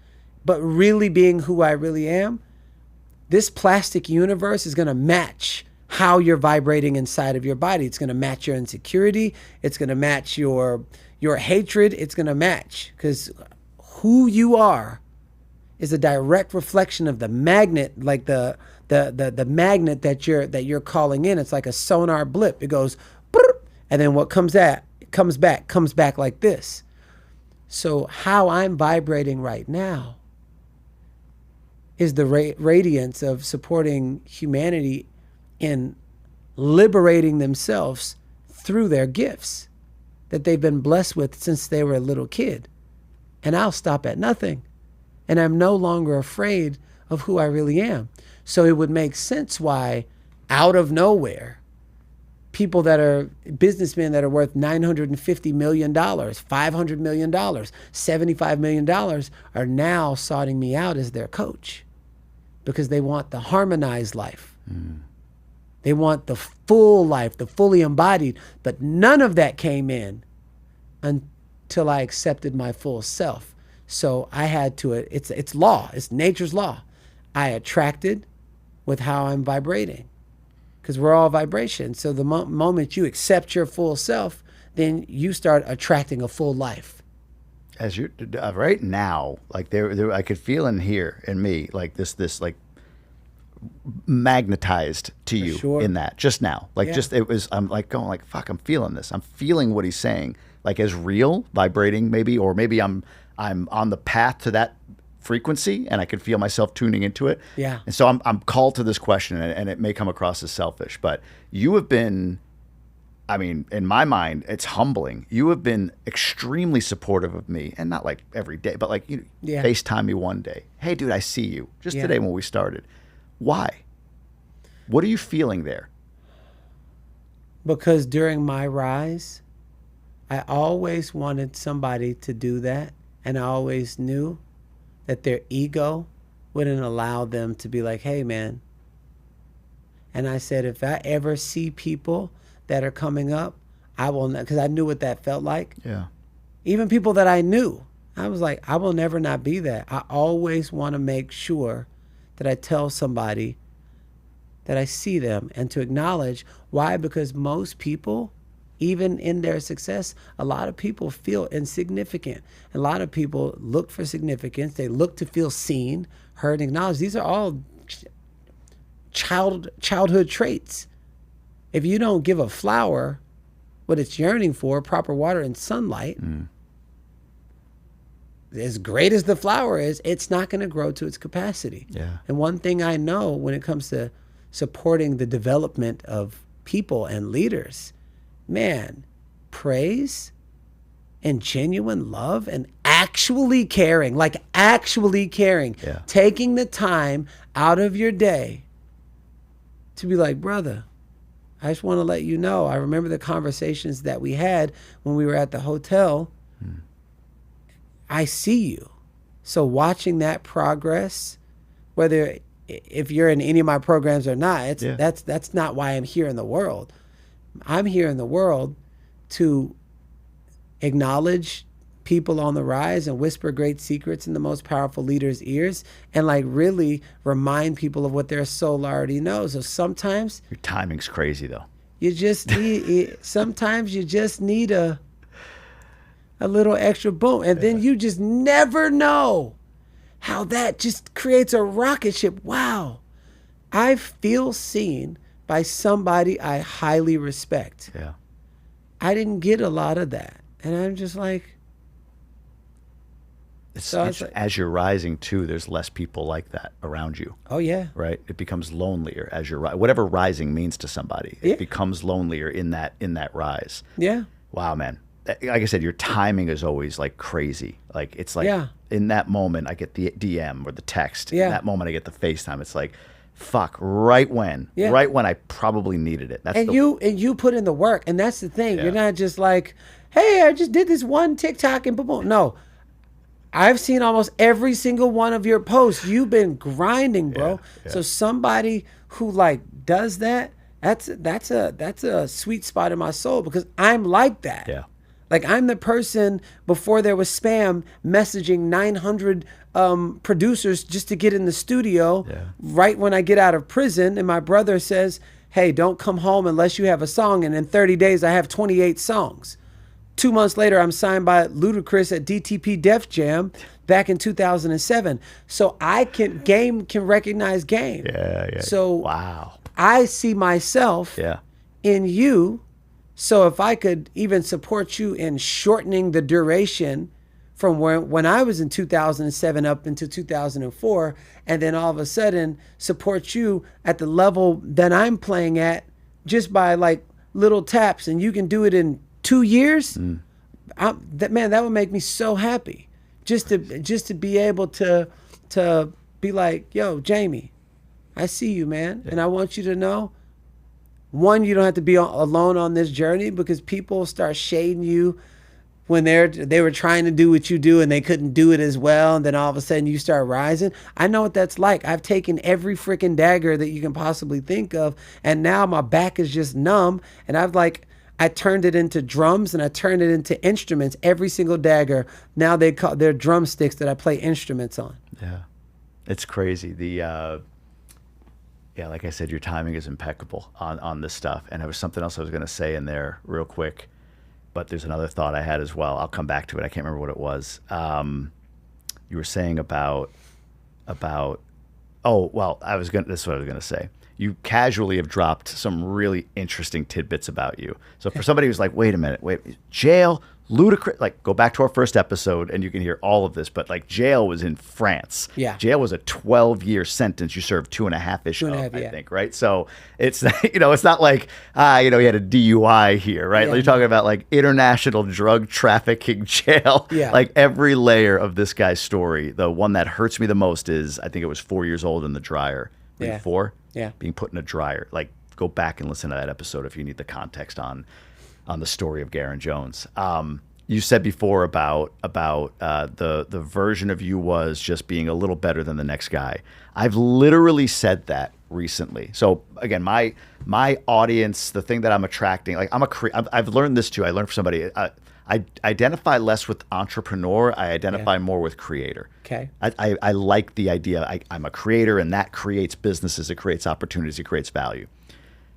but really being who I really am, this plastic universe is going to match how you're vibrating inside of your body. It's going to match your insecurity. It's going to match your hatred. It's going to match, because who you are is a direct reflection of the magnet, like the magnet that you're calling in. It's like a sonar blip. It goes, and then what comes back like this. So how I'm vibrating right now is the radiance of supporting humanity in liberating themselves through their gifts that they've been blessed with since they were a little kid. And I'll stop at nothing. And I'm no longer afraid of who I really am. So it would make sense why, out of nowhere, people that are businessmen that are worth $950 million, $500 million, $75 million are now sorting me out as their coach because they want the harmonized life. They want the full life, the fully embodied, but none of that came in until I accepted my full self. So I had to, it's law, it's nature's law. I attracted with how I'm vibrating because we're all vibration. So the moment you accept your full self, then you start attracting a full life. As you right now, like there, I could feel in here in me like this like magnetized to you sure. in that just now, like just it was. I'm like going like fuck. I'm feeling this. I'm feeling what he's saying, like as real, vibrating maybe, or maybe I'm on the path to that frequency, and I could feel myself tuning into it. Yeah. And so I'm called to this question, and it may come across as selfish, but you have been. I mean, in my mind, it's humbling. You have been extremely supportive of me, and not like every day, but like you FaceTime me one day. Hey, dude, I see you. Just today when we started. Why? What are you feeling there? Because during my rise, I always wanted somebody to do that, and I always knew that their ego wouldn't allow them to be like, hey, man. And I said, if I ever see people that are coming up, I will not, because I knew what that felt like. Yeah. Even people that I knew, I was like, I will never not be that. I always want to make sure that I tell somebody that I see them and to acknowledge. Why? Because most people, even in their success, a lot of people feel insignificant. A lot of people look for significance. They look to feel seen, heard, and acknowledged. These are all childhood traits. If you don't give a flower what it's yearning for, proper water and sunlight, as great as the flower is, it's not going to grow to its capacity. Yeah. And one thing I know when it comes to supporting the development of people and leaders, man, praise and genuine love and actually caring, taking the time out of your day to be like, brother, I just want to let you know, I remember the conversations that we had when we were at the hotel. I see you. So watching that progress, whether if you're in any of my programs or not, that's not why I'm here in the world. I'm here in the world to acknowledge people on the rise and whisper great secrets in the most powerful leaders' ears and like really remind people of what their soul already knows. So sometimes your timing's crazy though. You just need sometimes you just need a little extra boom, and then you just never know how that just creates a rocket ship. Wow, I feel seen by somebody I highly respect. Yeah, I didn't get a lot of that, and I'm just like, it's like, as you're rising too, there's less people like that around you. Oh yeah, right. It becomes lonelier as you're whatever rising means to somebody. It becomes lonelier in that rise. Yeah. Wow, man. Like I said, your timing is always like crazy. Like it's like in that moment I get the DM or the text. Yeah. In that moment I get the FaceTime. It's like, fuck, right when I probably needed it. That's you put in the work, and that's the thing. You're not just like, hey, I just did this one TikTok and boom, boom. No. I've seen almost every single one of your posts. You've been grinding, bro. Yeah. So somebody who like does that, that's a sweet spot in my soul because I'm like that. Yeah. Like I'm the person before there was spam messaging 900 producers just to get in the studio right when I get out of prison. And my brother says, hey, don't come home unless you have a song. And in 30 days, I have 28 songs. 2 months later, I'm signed by Ludacris at DTP Def Jam back in 2007. So game can recognize game. Yeah. So wow. I see myself in you. So if I could even support you in shortening the duration from when I was in 2007 up into 2004, and then all of a sudden support you at the level that I'm playing at just by like little taps, and you can do it in 2 years. That would make me so happy. Just to be able to be like, yo, Jamie, I see you, man, and I want you to know, one, you don't have to be alone on this journey, because people start shading you when they were trying to do what you do and they couldn't do it as well, and then all of a sudden you start rising. I know what that's like. I've taken every freaking dagger that you can possibly think of, and now my back is just numb, and I turned it into drums and I turned it into instruments. Every single dagger, now they're drumsticks that I play instruments on. Yeah, it's crazy. Yeah, like I said, your timing is impeccable on this stuff. And there was something else I was going to say in there real quick, but there's another thought I had as well. I'll come back to it. I can't remember what it was. You were saying about this is what I was going to say. You casually have dropped some really interesting tidbits about you. So for somebody who's like, wait a minute, jail, ludicrous, like go back to our first episode and you can hear all of this, but like jail was in France. Yeah. Jail was a 12-year sentence. You served 2.5-ish of, I think, right? So it's, it's not like, he had a DUI here, right? Yeah. You're talking about like international drug trafficking jail. Yeah. Like every layer of this guy's story. The one that hurts me the most is, I think it was 4 years old in the dryer. Yeah. 4? Yeah. Being put in a dryer. Like, go back and listen to that episode if you need the context on the story of Garrain Jones. You said before about the version of you was just being a little better than the next guy. I've literally said that recently. So again, my audience, the thing that I'm attracting, like I've learned this too. I learned from somebody. I identify less with entrepreneur. I identify more with creator. Okay. I like the idea. I'm a creator, and that creates businesses. It creates opportunities. It creates value.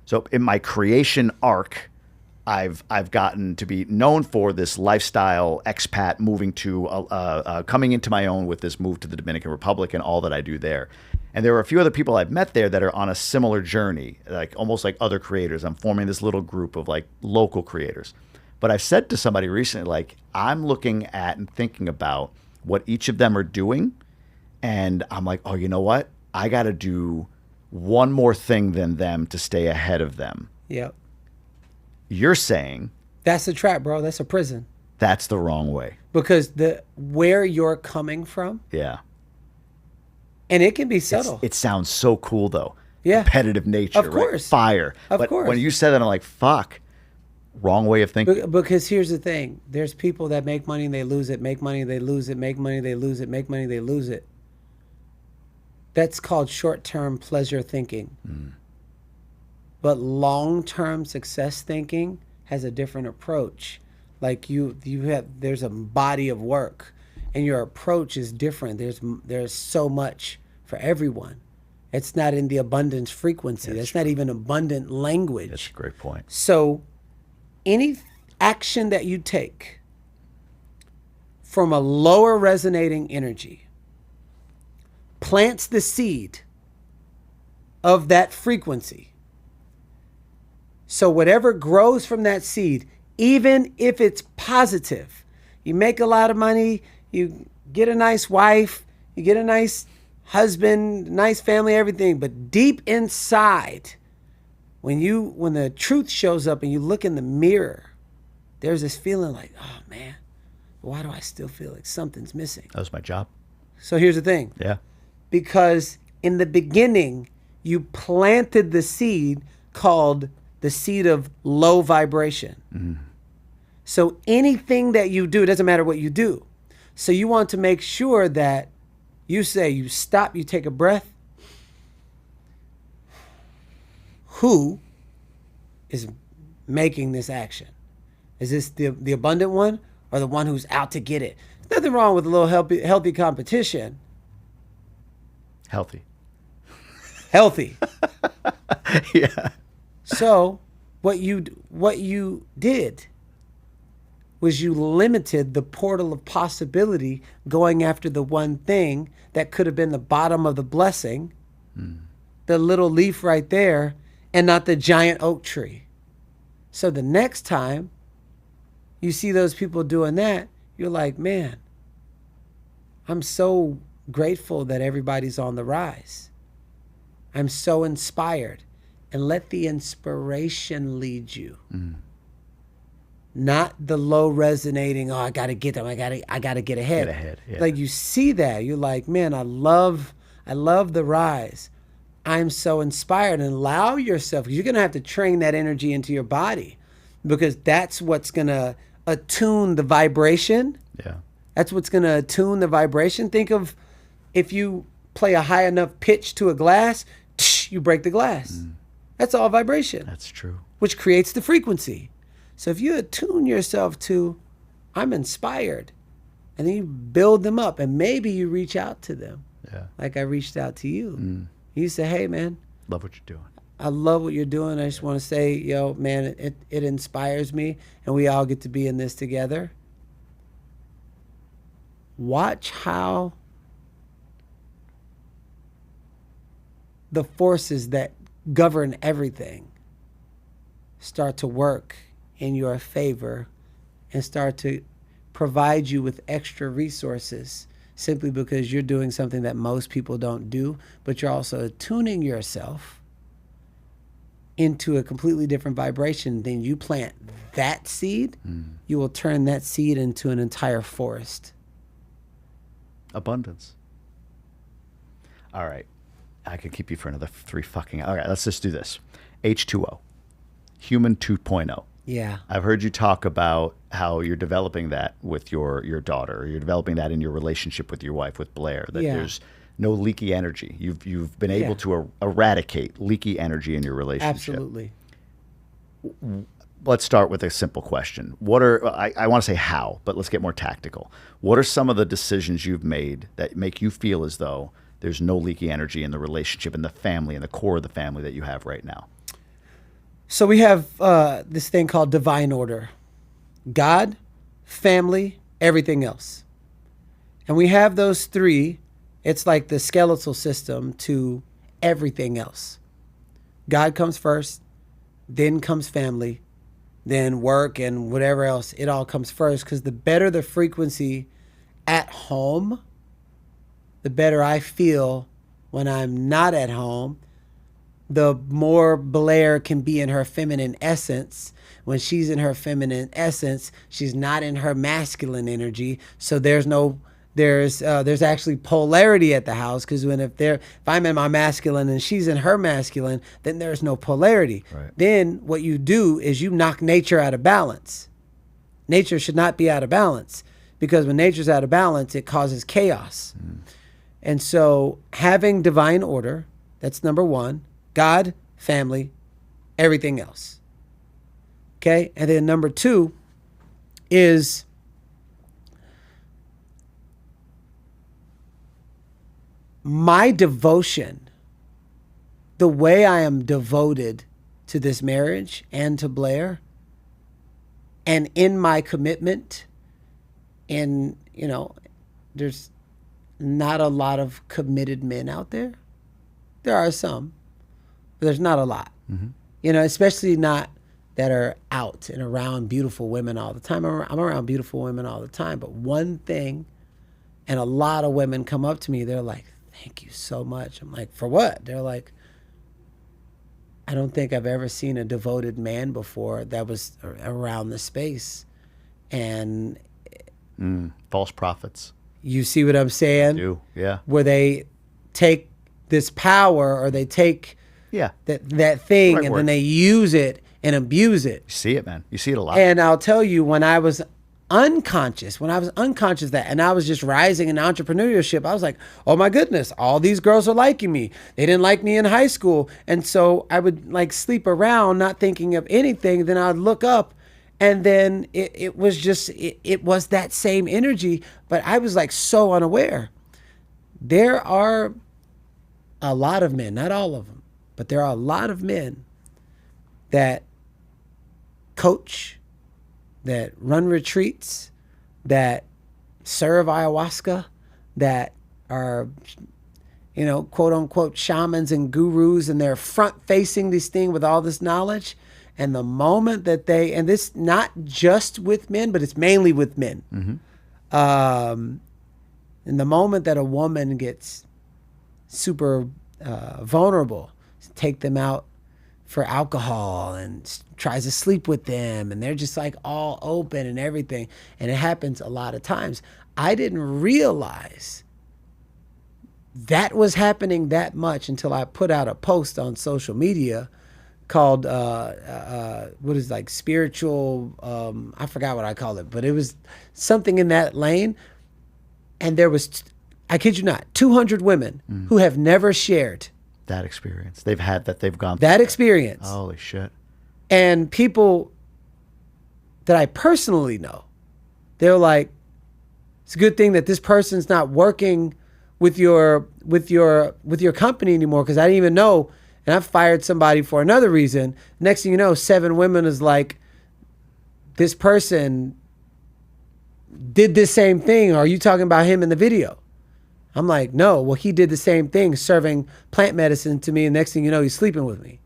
So in my creation arc, I've gotten to be known for this lifestyle expat moving to coming into my own with this move to the Dominican Republic and all that I do there. And there are a few other people I've met there that are on a similar journey, like almost like other creators. I'm forming this little group of like local creators. But I've said to somebody recently, like, I'm looking at and thinking about what each of them are doing. And I'm like, oh, you know what? I got to do one more thing than them to stay ahead of them. Yep. You're saying That's a trap, bro. That's a prison. that's the wrong way. Because where you're coming from, Yeah. and it can be subtle. It sounds so cool, though. Yeah. Competitive nature, Of right? course. Fire. Of But course. when you said that, I'm like, fuck. Wrong way of thinking. Because here's the thing. There's people that make money and they lose it, make money, they lose it, make money, they lose it, make money, they lose it. That's called short-term pleasure thinking. But long-term success thinking has a different approach. Like there's a body of work, and your approach is different. There's so much for everyone. It's not in the abundance frequency. That's not even abundant language. That's a great point. So any action that you take from a lower resonating energy plants the seed of that frequency. So whatever grows from that seed, even if it's positive, you make a lot of money, you get a nice wife, you get a nice husband, nice family, everything, but deep inside, when the truth shows up and you look in the mirror, there's this feeling like, oh man, why do I still feel like something's missing? That was my job. So here's the thing. Yeah. Because in the beginning, you planted the seed called the seed of low vibration. So anything that you do, it doesn't matter what you do. So you want to make sure that you stop, you take a breath. Who is making this action? Is this the abundant one or the one who's out to get it? There's nothing wrong with a little healthy competition. Healthy. Yeah. So what you did was you limited the portal of possibility going after the one thing that could have been the bottom of the blessing, the little leaf right there, and not the giant oak tree. So the next time you see those people doing that, you're like, man, I'm so grateful that everybody's on the rise. I'm so inspired. And let the inspiration lead you. Not the low resonating, oh, I got to get them. I got to get ahead. Get ahead, yeah. Like you see that, you're like, man, I love the rise. I'm so inspired. And allow yourself, because you're going to have to train that energy into your body, because that's what's going to attune the vibration. Yeah. That's what's going to attune the vibration. Think of if you play a high enough pitch to a glass, you break the glass. That's all vibration. That's true. Which creates the frequency. So if you attune yourself to, I'm inspired, and then you build them up, and maybe you reach out to them. Yeah. Like I reached out to you. You say, hey, man. Love what you're doing. I love what you're doing. I just want to say, yo, man, it inspires me, and we all get to be in this together. Watch how the forces that govern everything start to work in your favor and start to provide you with extra resources simply because you're doing something that most people don't do, but you're also attuning yourself into a completely different vibration. Then you plant that seed, you will turn that seed into an entire forest. Abundance. All right. I could keep you for another 3 fucking. All right, let's just do this. H2O, Human 2.0. Yeah. I've heard you talk about how you're developing that with your daughter. You're developing that in your relationship with your wife, with Blair, that there's no leaky energy. You've been able to eradicate leaky energy in your relationship. Absolutely. Let's start with a simple question. What are, I want to say how, but let's get more tactical. What are some of the decisions you've made that make you feel as though there's no leaky energy in the relationship, in the family, in the core of the family that you have right now? So we have this thing called divine order. God, family, everything else. And we have those three. It's like the skeletal system to everything else. God comes first, then comes family, then work and whatever else. It all comes first, because the better the frequency at home, the better I feel when I'm not at home, the more Blair can be in her feminine essence. When she's in her feminine essence, she's not in her masculine energy. So there's actually polarity at the house, because if I'm in my masculine and she's in her masculine, then there's no polarity. Right. Then what you do is you knock nature out of balance. Nature should not be out of balance, because when nature's out of balance, it causes chaos. And so having divine order, that's number one. God, family, everything else. Okay? And then number two is my devotion, the way I am devoted to this marriage and to Blair, and in my commitment, and, there's not a lot of committed men out there. There are some, but there's not a lot. Especially not that are out and around beautiful women all the time. I'm around beautiful women all the time, but one thing, and a lot of women come up to me, they're like, thank you so much. I'm like, for what? They're like, I don't think I've ever seen a devoted man before that was around the space. And false prophets. You see what I'm saying? I do, yeah. Where they take this power, or they take that thing, and then they use it and abuse it. You see it, man. You see it a lot. And I'll tell you, when I was unconscious that, and I was just rising in entrepreneurship, I was like, oh my goodness, all these girls are liking me. They didn't like me in high school. And so I would like sleep around not thinking of anything. Then I'd look up, and then it was that same energy, but I was like so unaware. There are a lot of men, not all of them, but there are a lot of men that coach, that run retreats, that serve ayahuasca, that are, quote unquote shamans and gurus, and they're front facing this thing with all this knowledge. And the moment that and this not just with men, but it's mainly with men. In the moment that a woman gets super vulnerable, take them out for alcohol and tries to sleep with them, and they're just like all open and everything, and it happens a lot of times. I didn't realize that was happening that much until I put out a post on social media called what is like spiritual, I forgot what I called it, but it was something in that lane. And there was, I kid you not, 200 women who have never shared that experience. They've had that, they've gone through that experience. Holy shit. And people that I personally know, they're like, it's a good thing that this person's not working with your company anymore, because I didn't even know, and I fired somebody for another reason. Next thing you know, 7 women is like, this person did this same thing. Are you talking about him in the video? I'm like, no. Well, he did the same thing, serving plant medicine to me, and next thing you know, he's sleeping with me.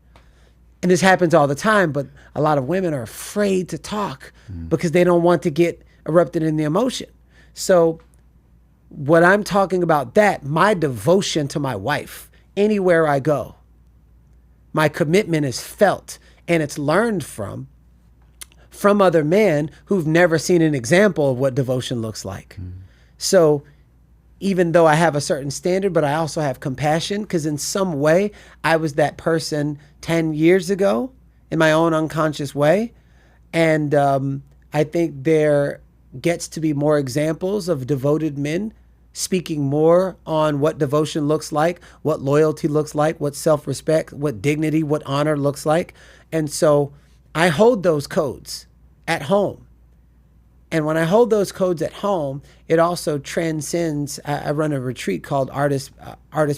And this happens all the time, but a lot of women are afraid to talk because they don't want to get erupted in the emotion. So what I'm talking about, that my devotion to my wife, anywhere I go, my commitment is felt, and it's learned from other men who've never seen an example of what devotion looks like. So even though I have a certain standard, but I also have compassion, because in some way I was that person 10 years ago in my own unconscious way. And I think there gets to be more examples of devoted men speaking more on what devotion looks like, what loyalty looks like, what self-respect, what dignity, what honor looks like. And so I hold those codes at home. And when I hold those codes at home, it also transcends. I run a retreat called Artist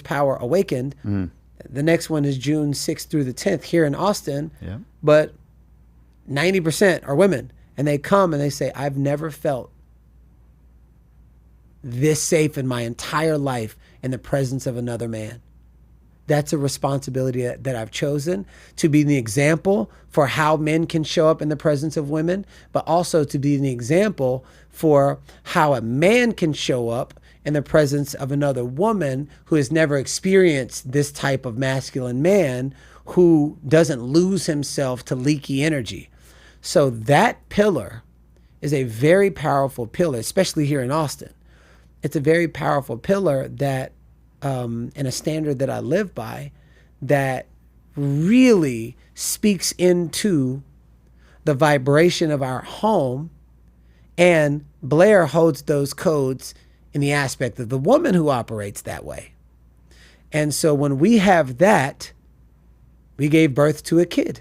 Power Awakened. The next one is June 6th through the 10th here in Austin. Yeah. But 90% are women. And they come and they say, I've never felt this safe in my entire life in the presence of another man. That's a responsibility that I've chosen, to be the example for how men can show up in the presence of women, but also to be the example for how a man can show up in the presence of another woman who has never experienced this type of masculine man, who doesn't lose himself to leaky energy. So that pillar is a very powerful pillar, especially here in Austin. It's a very powerful pillar that, and a standard that I live by, that really speaks into the vibration of our home. And Blair holds those codes in the aspect of the woman who operates that way. And so when we have that, we gave birth to a kid.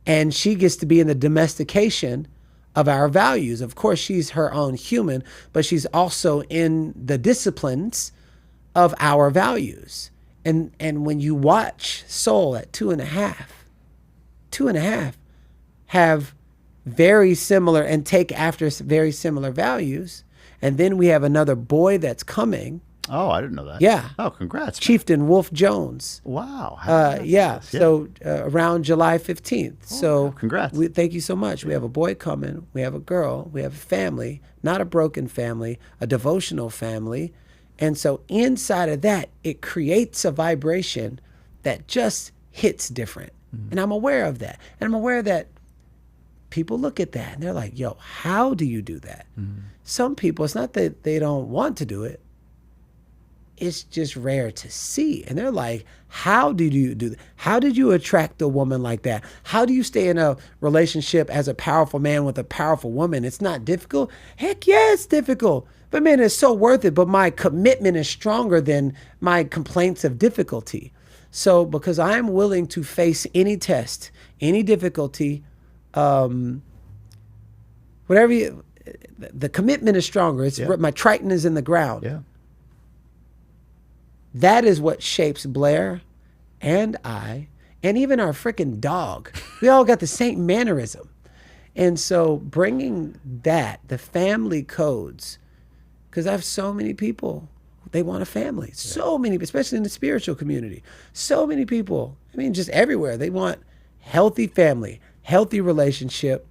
And she gets to be in the domestication of our values. Of course, she's her own human, but she's also in the disciplines of our values. And when you watch Soul at 2.5 have very similar and take after very similar values. And then we have another boy that's coming. Oh, I didn't know that. Yeah. Oh, congrats. Chieftain Wolf Jones. Wow. Yeah. So around July 15th. So congrats. Thank you so much. We have a boy coming. We have a girl. We have a family, not a broken family, a devotional family. And so inside of that, it creates a vibration that just hits different. And I'm aware of that. And I'm aware that people look at that and they're like, yo, how do you do that? Some people, it's not that they don't want to do it. It's just rare to see. And they're like, how did you do that? How did you attract a woman like that? How do you stay in a relationship as a powerful man with a powerful woman? It's not difficult. Heck yeah, it's difficult. But man, it's so worth it. But my commitment is stronger than my complaints of difficulty. So because I'm willing to face any test, any difficulty, whatever the commitment is stronger. It's my Triton is in the ground. Yeah. That is what shapes Blair and I, and even our freaking dog. We all got the same mannerism. And so bringing that, the family codes, because I have so many people, they want a family. So many, especially in the spiritual community. So many people, I mean, just everywhere. They want healthy family, healthy relationship.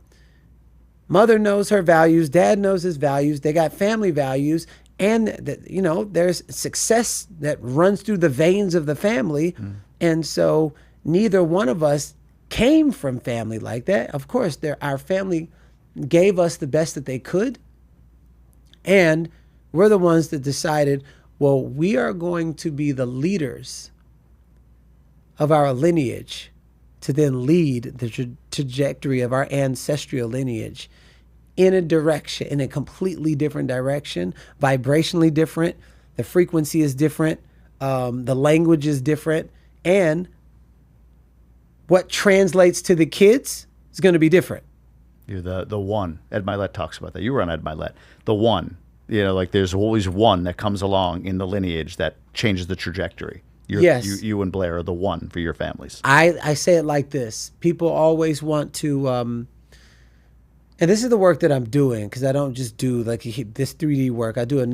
Mother knows her values. Dad knows his values. They got family values. and that, you know, there's success that runs through the veins of the family. And so neither one of us came from family like that. Of course, our family gave us the best that they could. And we're the ones that decided, well, we are going to be the leaders of our lineage to then lead the trajectory of our ancestral lineage in a completely different direction, vibrationally different. The frequency is different. The language is different. And what translates to the kids is going to be different. You're the one. Ed Milet talks about that. You were on Ed Milet. The one. You know, like there's always one that comes along in the lineage that changes the trajectory. Yes. You and Blair are the one for your families. I say it like this. People always want to, and this is the work that I'm doing, because I don't just do like this 3D work. I do a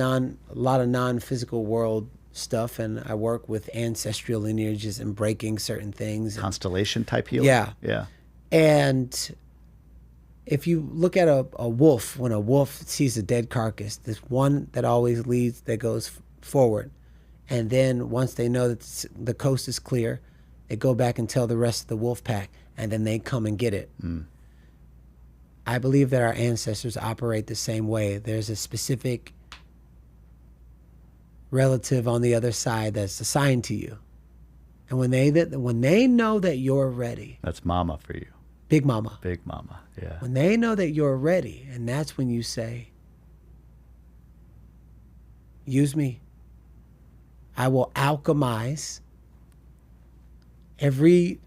lot of non-physical world stuff, and I work with ancestral lineages and breaking certain things. Constellation type healing? Yeah. And if you look at a wolf, when a wolf sees a dead carcass, there's one that always leads, that goes forward. And then once they know that the coast is clear, they go back and tell the rest of the wolf pack, and then they come and get it. I believe that our ancestors operate the same way. There's a specific relative on the other side that's assigned to you. And when they know that you're ready. That's mama for you. Big mama. Big mama, yeah. When they know that you're ready, and that's when you say, use me. I will alchemize every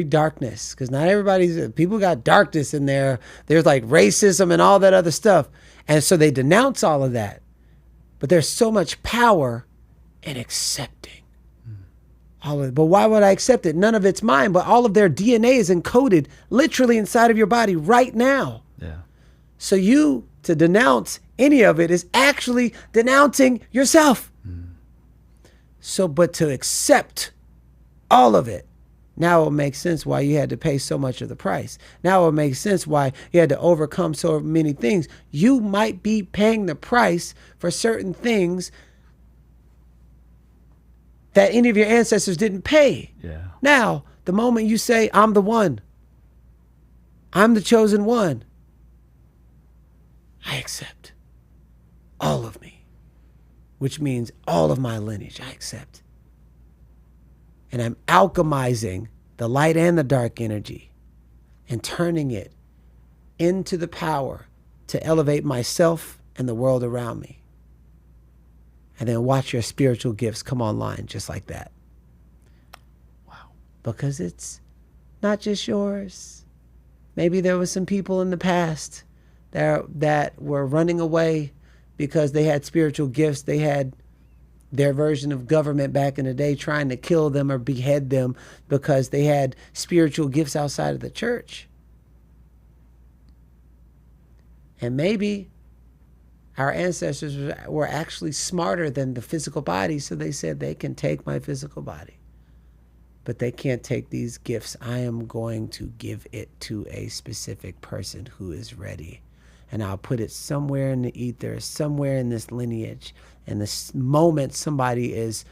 darkness, because not people got darkness in there. There's like racism and all that other stuff. And so they denounce all of that. But there's so much power in accepting all of it. But why would I accept it? None of it's mine, but all of their DNA is encoded literally inside of your body right now. Yeah. So to denounce any of it is actually denouncing yourself. So, but to accept all of it, now it makes sense why you had to pay so much of the price. Now it makes sense why you had to overcome so many things. You might be paying the price for certain things that any of your ancestors didn't pay. Yeah. Now, the moment you say, I'm the one, I'm the chosen one, I accept all of me, which means all of my lineage I accept. And I'm alchemizing the light and the dark energy and turning it into the power to elevate myself and the world around me. And then watch your spiritual gifts come online just like that. Wow. Because it's not just yours. Maybe there was some people in the past that were running away because they had spiritual gifts. They had their version of government back in the day trying to kill them or behead them because they had spiritual gifts outside of the church. And maybe our ancestors were actually smarter than the physical body, so they said they can take my physical body, but they can't take these gifts. I am going to give it to a specific person who is ready. And I'll put it somewhere in the ether, somewhere in this lineage. And the moment somebody is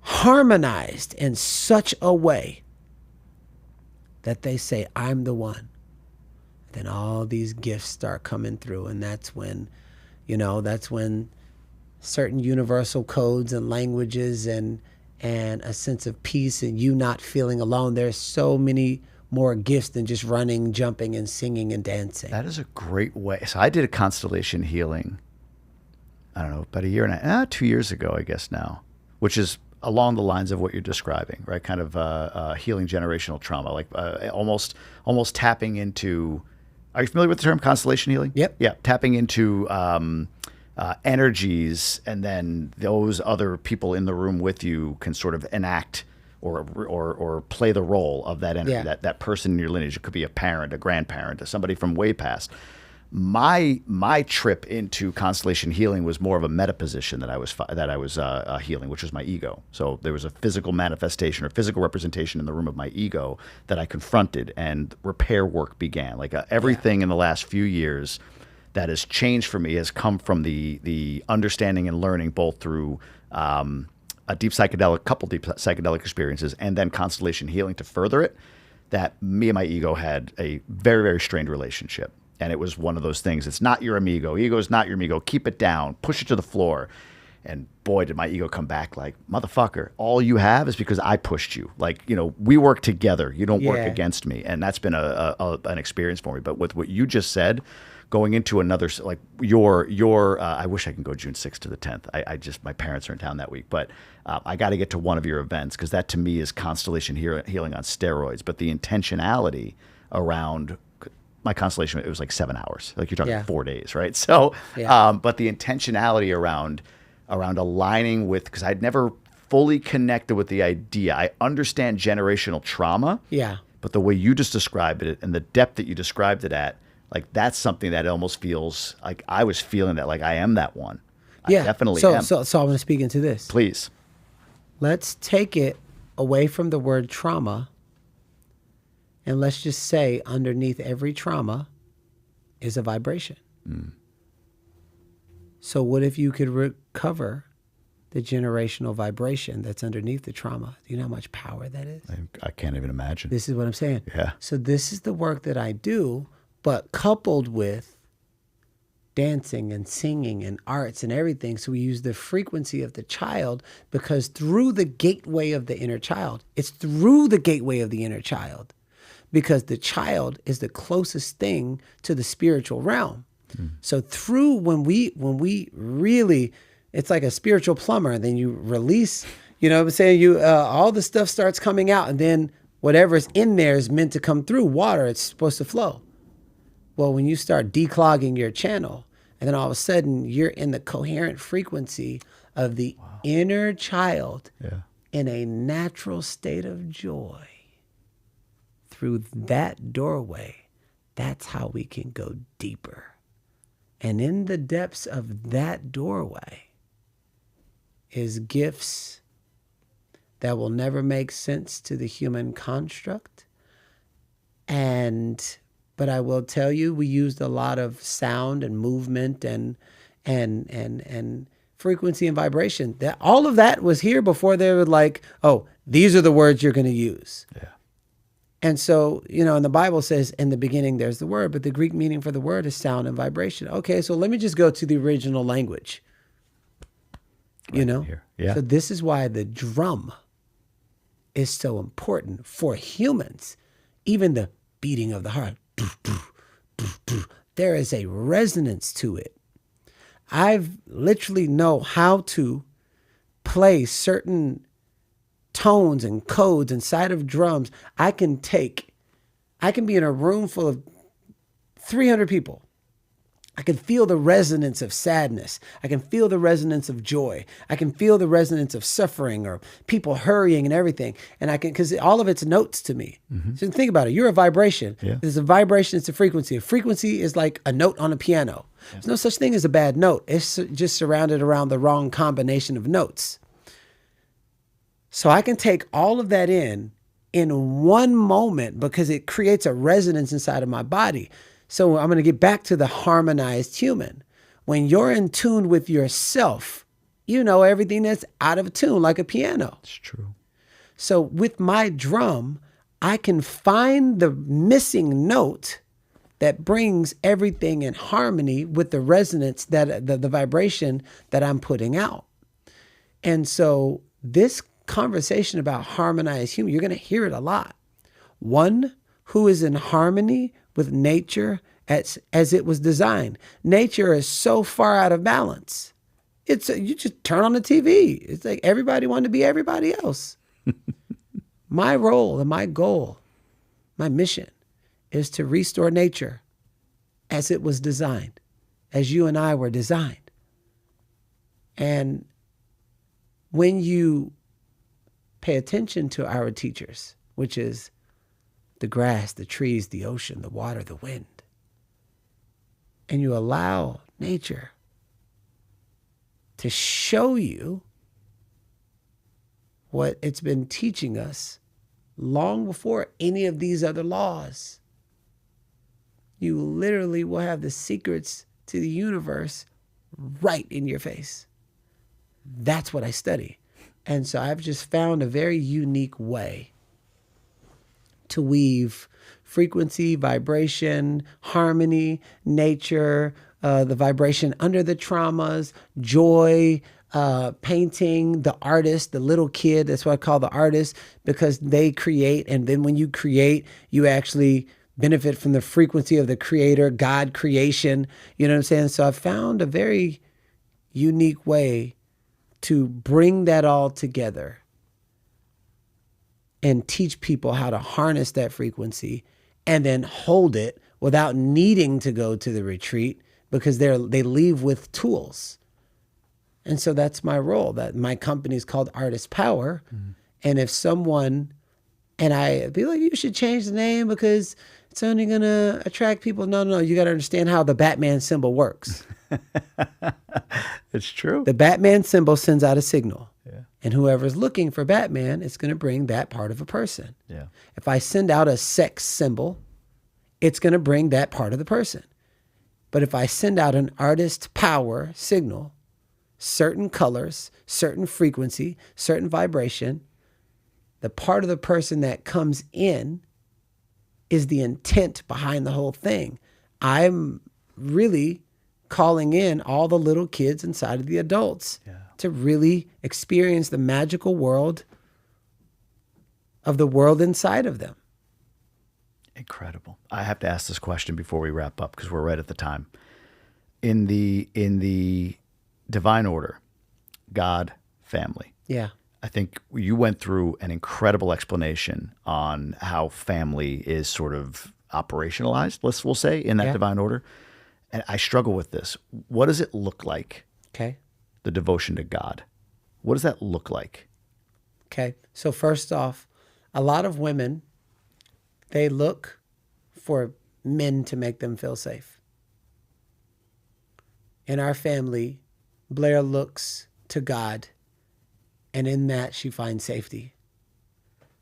harmonized in such a way that they say, I'm the one, then all these gifts start coming through. And that's when, certain universal codes and languages and a sense of peace and you not feeling alone. There's so many more gifts than just running, jumping, and singing and dancing. That is a great way. So I did a constellation healing, I don't know, about a year and a half, 2 years ago, I guess now, which is along the lines of what you're describing, right? Kind of healing generational trauma, like almost tapping into. Are you familiar with the term constellation healing? Yep. Yeah, tapping into energies, and then those other people in the room with you can sort of enact or play the role of that energy, that person in your lineage. It could be a parent, a grandparent, somebody from way past. My trip into constellation healing was more of a meta position that I was healing, which was my ego. So there was a physical manifestation or physical representation in the room of my ego that I confronted, and repair work began. Like everything in the last few years that has changed for me has come from the understanding and learning both through a couple deep psychedelic experiences, and then constellation healing to further it, that me and my ego had a very, very strained relationship. And it was one of those things. It's not your amigo. Ego is not your amigo. Keep it down. Push it to the floor. And boy, did my ego come back like, motherfucker, all you have is because I pushed you. Like, we work together. You don't work against me. And that's been an experience for me. But with what you just said, going into another, like your I wish I can go June 6th to the 10th. I just, my parents are in town that week. But I got to get to one of your events, because that to me is constellation healing on steroids. But the intentionality around my constellation, it was like 7 hours. Like you're talking 4 days, right? So, but the intentionality around aligning with, because I'd never fully connected with the idea. I understand generational trauma. Yeah. But the way you just described it and the depth that you described it at, like that's something that almost feels like I was feeling that, like I am that one. Yeah. I definitely am. So I'm going to speak into this. Please. Let's take it away from the word trauma, and let's just say underneath every trauma is a vibration. Mm. So what if you could recover the generational vibration that's underneath the trauma? Do you know how much power that is? I can't even imagine. This is what I'm saying. Yeah. So this is the work that I do, but coupled with dancing and singing and arts and everything. So we use the frequency of the child, because through the gateway of the inner child, it's through the gateway of the inner child, because the child is the closest thing to the spiritual realm. So through when we really, it's like a spiritual plumber, and then you release, you know what I'm saying? All the stuff starts coming out, and then whatever's in there is meant to come through. Water, it's supposed to flow. Well, when you start declogging your channel, and then all of a sudden you're in the coherent frequency of the inner child in a natural state of joy, through that doorway, that's how we can go deeper. And in the depths of that doorway is gifts that will never make sense to the human construct. But I will tell you, we used a lot of sound and movement and frequency and vibration. That all of that was here before they were like, oh, these are the words you're going to use. Yeah. And so, and the Bible says in the beginning there's the word, but the Greek meaning for the word is sound and vibration. Okay, so let me just go to the original language. Here. Yeah. So this is why the drum is so important for humans. Even the beating of the heart, there is a resonance to it. I've literally know how to play certain tones and codes inside of drums. I can be in a room full of 300 people. I can feel the resonance of sadness. I can feel the resonance of joy. I can feel the resonance of suffering or people hurrying and everything. And because all of it's notes to me. Mm-hmm. So think about it. You're a vibration. Yeah. There's a vibration. It's a frequency. A frequency is like a note on a piano. Yeah. There's no such thing as a bad note. It's just surrounded around the wrong combination of notes. So I can take all of that in one moment, because it creates a resonance inside of my body. So I'm going to get back to the harmonized human. When you're in tune with yourself, everything that's out of tune, like a piano. It's true. So with my drum, I can find the missing note that brings everything in harmony with the resonance, that the vibration that I'm putting out. And so this conversation about harmonized human, you're going to hear it a lot. One who is in harmony with nature as it was designed. Nature is so far out of balance. You just turn on the TV. It's like everybody wanted to be everybody else. My role and my goal, my mission, is to restore nature as it was designed, as you and I were designed. And when you pay attention to our teachers, which is the grass, the trees, the ocean, the water, the wind, and you allow nature to show you what it's been teaching us long before any of these other laws, you literally will have the secrets to the universe right in your face. That's what I study. And so I've just found a very unique way to weave frequency, vibration, harmony, nature, the vibration under the traumas, joy, painting, the artist, the little kid. That's what I call the artist, because they create. And then when you create, you actually benefit from the frequency of the creator, God creation. You know what I'm saying? So I found a very unique way to bring that all together and teach people how to harness that frequency and then hold it without needing to go to the retreat, because they leave with tools. And so that's my role. That my company is called Artist Power. And if someone, and I'd be like, you should change the name because it's only going to attract people. No, you got to understand how the Batman symbol works. It's true. The Batman symbol sends out a signal. Yeah. And whoever's looking for Batman, it's going to bring that part of a person. Yeah. If I send out a sex symbol, it's going to bring that part of the person. But if I send out an artist power signal, certain colors, certain frequency, certain vibration, the part of the person that comes in is the intent behind the whole thing. I'm really calling in all the little kids inside of the adults to really experience the magical world of the world inside of them. Incredible. I have to ask this question before we wrap up because we're right at the time. In the divine order, God, family. Yeah. I think you went through an incredible explanation on how family is sort of operationalized, we'll say, in that divine order. And I struggle with this. What does it look like? Okay. The devotion to God. What does that look like? Okay. So first off, a lot of women, they look for men to make them feel safe. In our family, Blair looks to God, and in that she finds safety.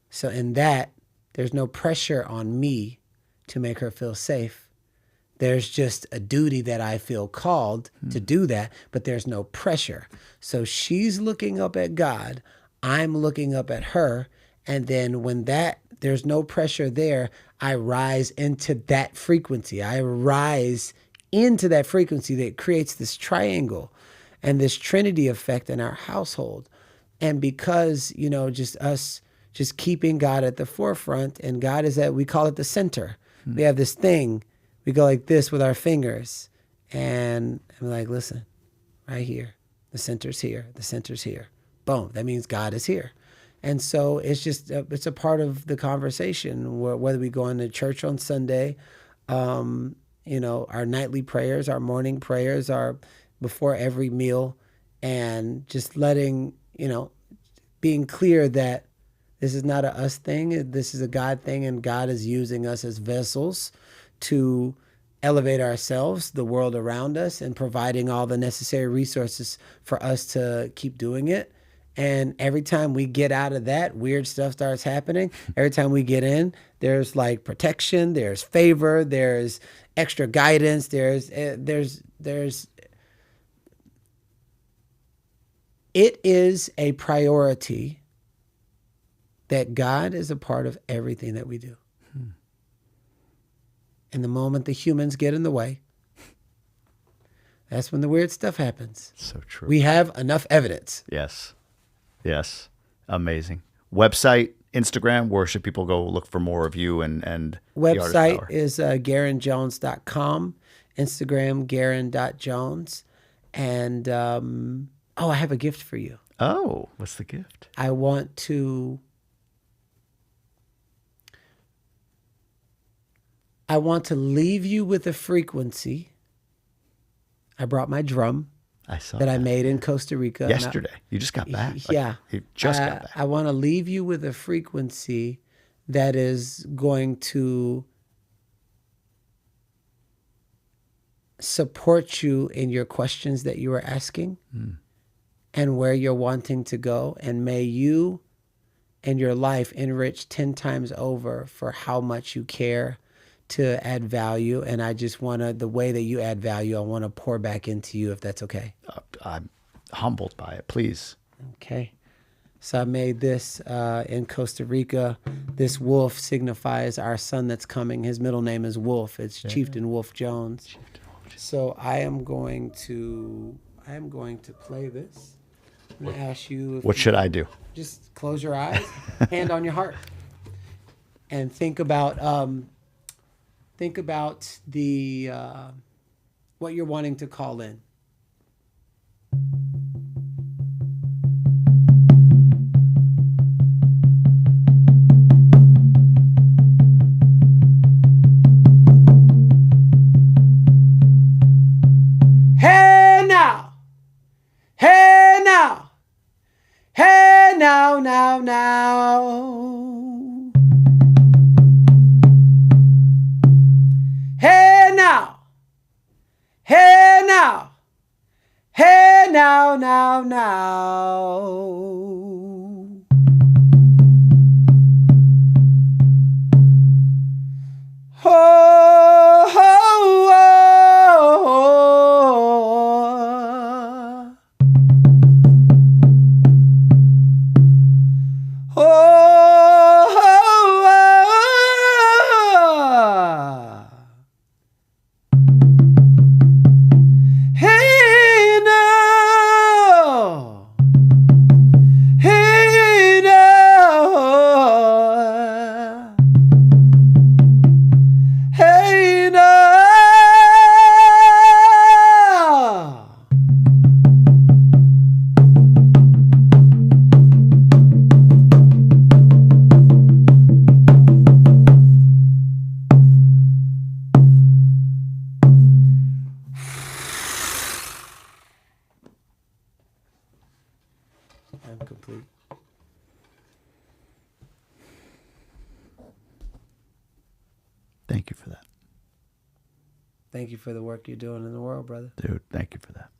So in that, there's no pressure on me to make her feel safe. There's just a duty that I feel called to do that, but there's no pressure. So she's looking up at God, I'm looking up at her, and then when there's no pressure there, I rise into that frequency. I rise into that frequency that creates this triangle and this Trinity effect in our household. And because, just us just keeping God at the forefront, and God is we call it the center. We have this thing, we go like this with our fingers, and I'm like, listen, right here, the center's here, the center's here. Boom, that means God is here. And so it's just, it's a part of the conversation, whether we go into church on Sunday, our nightly prayers, our morning prayers, our before every meal, and just letting, being clear that this is not a us thing, this is a God thing, and God is using us as vessels to elevate ourselves, the world around us, and providing all the necessary resources for us to keep doing it. And every time we get out of that, weird stuff starts happening. Every time we get in, there's like protection, there's favor, there's extra guidance, there's it is a priority that God is a part of everything that we do. And the moment the humans get in the way, that's when the weird stuff happens. So true. We have enough evidence. Yes. Amazing. Website, Instagram, where should people go look for more of you and website is GarrainJones.com, Instagram Garrain.Jones, and I have a gift for you. Oh, what's the gift? I want to leave you with a frequency. I brought my drum. I saw that I made in Costa Rica. Yesterday. You just got back. Yeah. You just got back. I want to leave you with a frequency that is going to support you in your questions that you are asking and where you're wanting to go. And may you and your life enrich 10 times over for how much you care to add value, and I just want to, the way that you add value, I want to pour back into you, if that's okay. I'm humbled by it. Please. Okay. So I made this in Costa Rica. This wolf signifies our son that's coming. His middle name is Wolf. It's Chieftain Wolf Jones. So I am going to play this. I'm going to ask you. What should I do? Just close your eyes, hand on your heart, and think about the what you're wanting to call in. Hey now, hey now, hey now, now. Hey now, hey now, hey now, now. Oh, oh, oh, oh. Hey now, hey now, hey now. I'm complete. Thank you for that. Thank you for the work you're doing in the world, brother. Dude, thank you for that.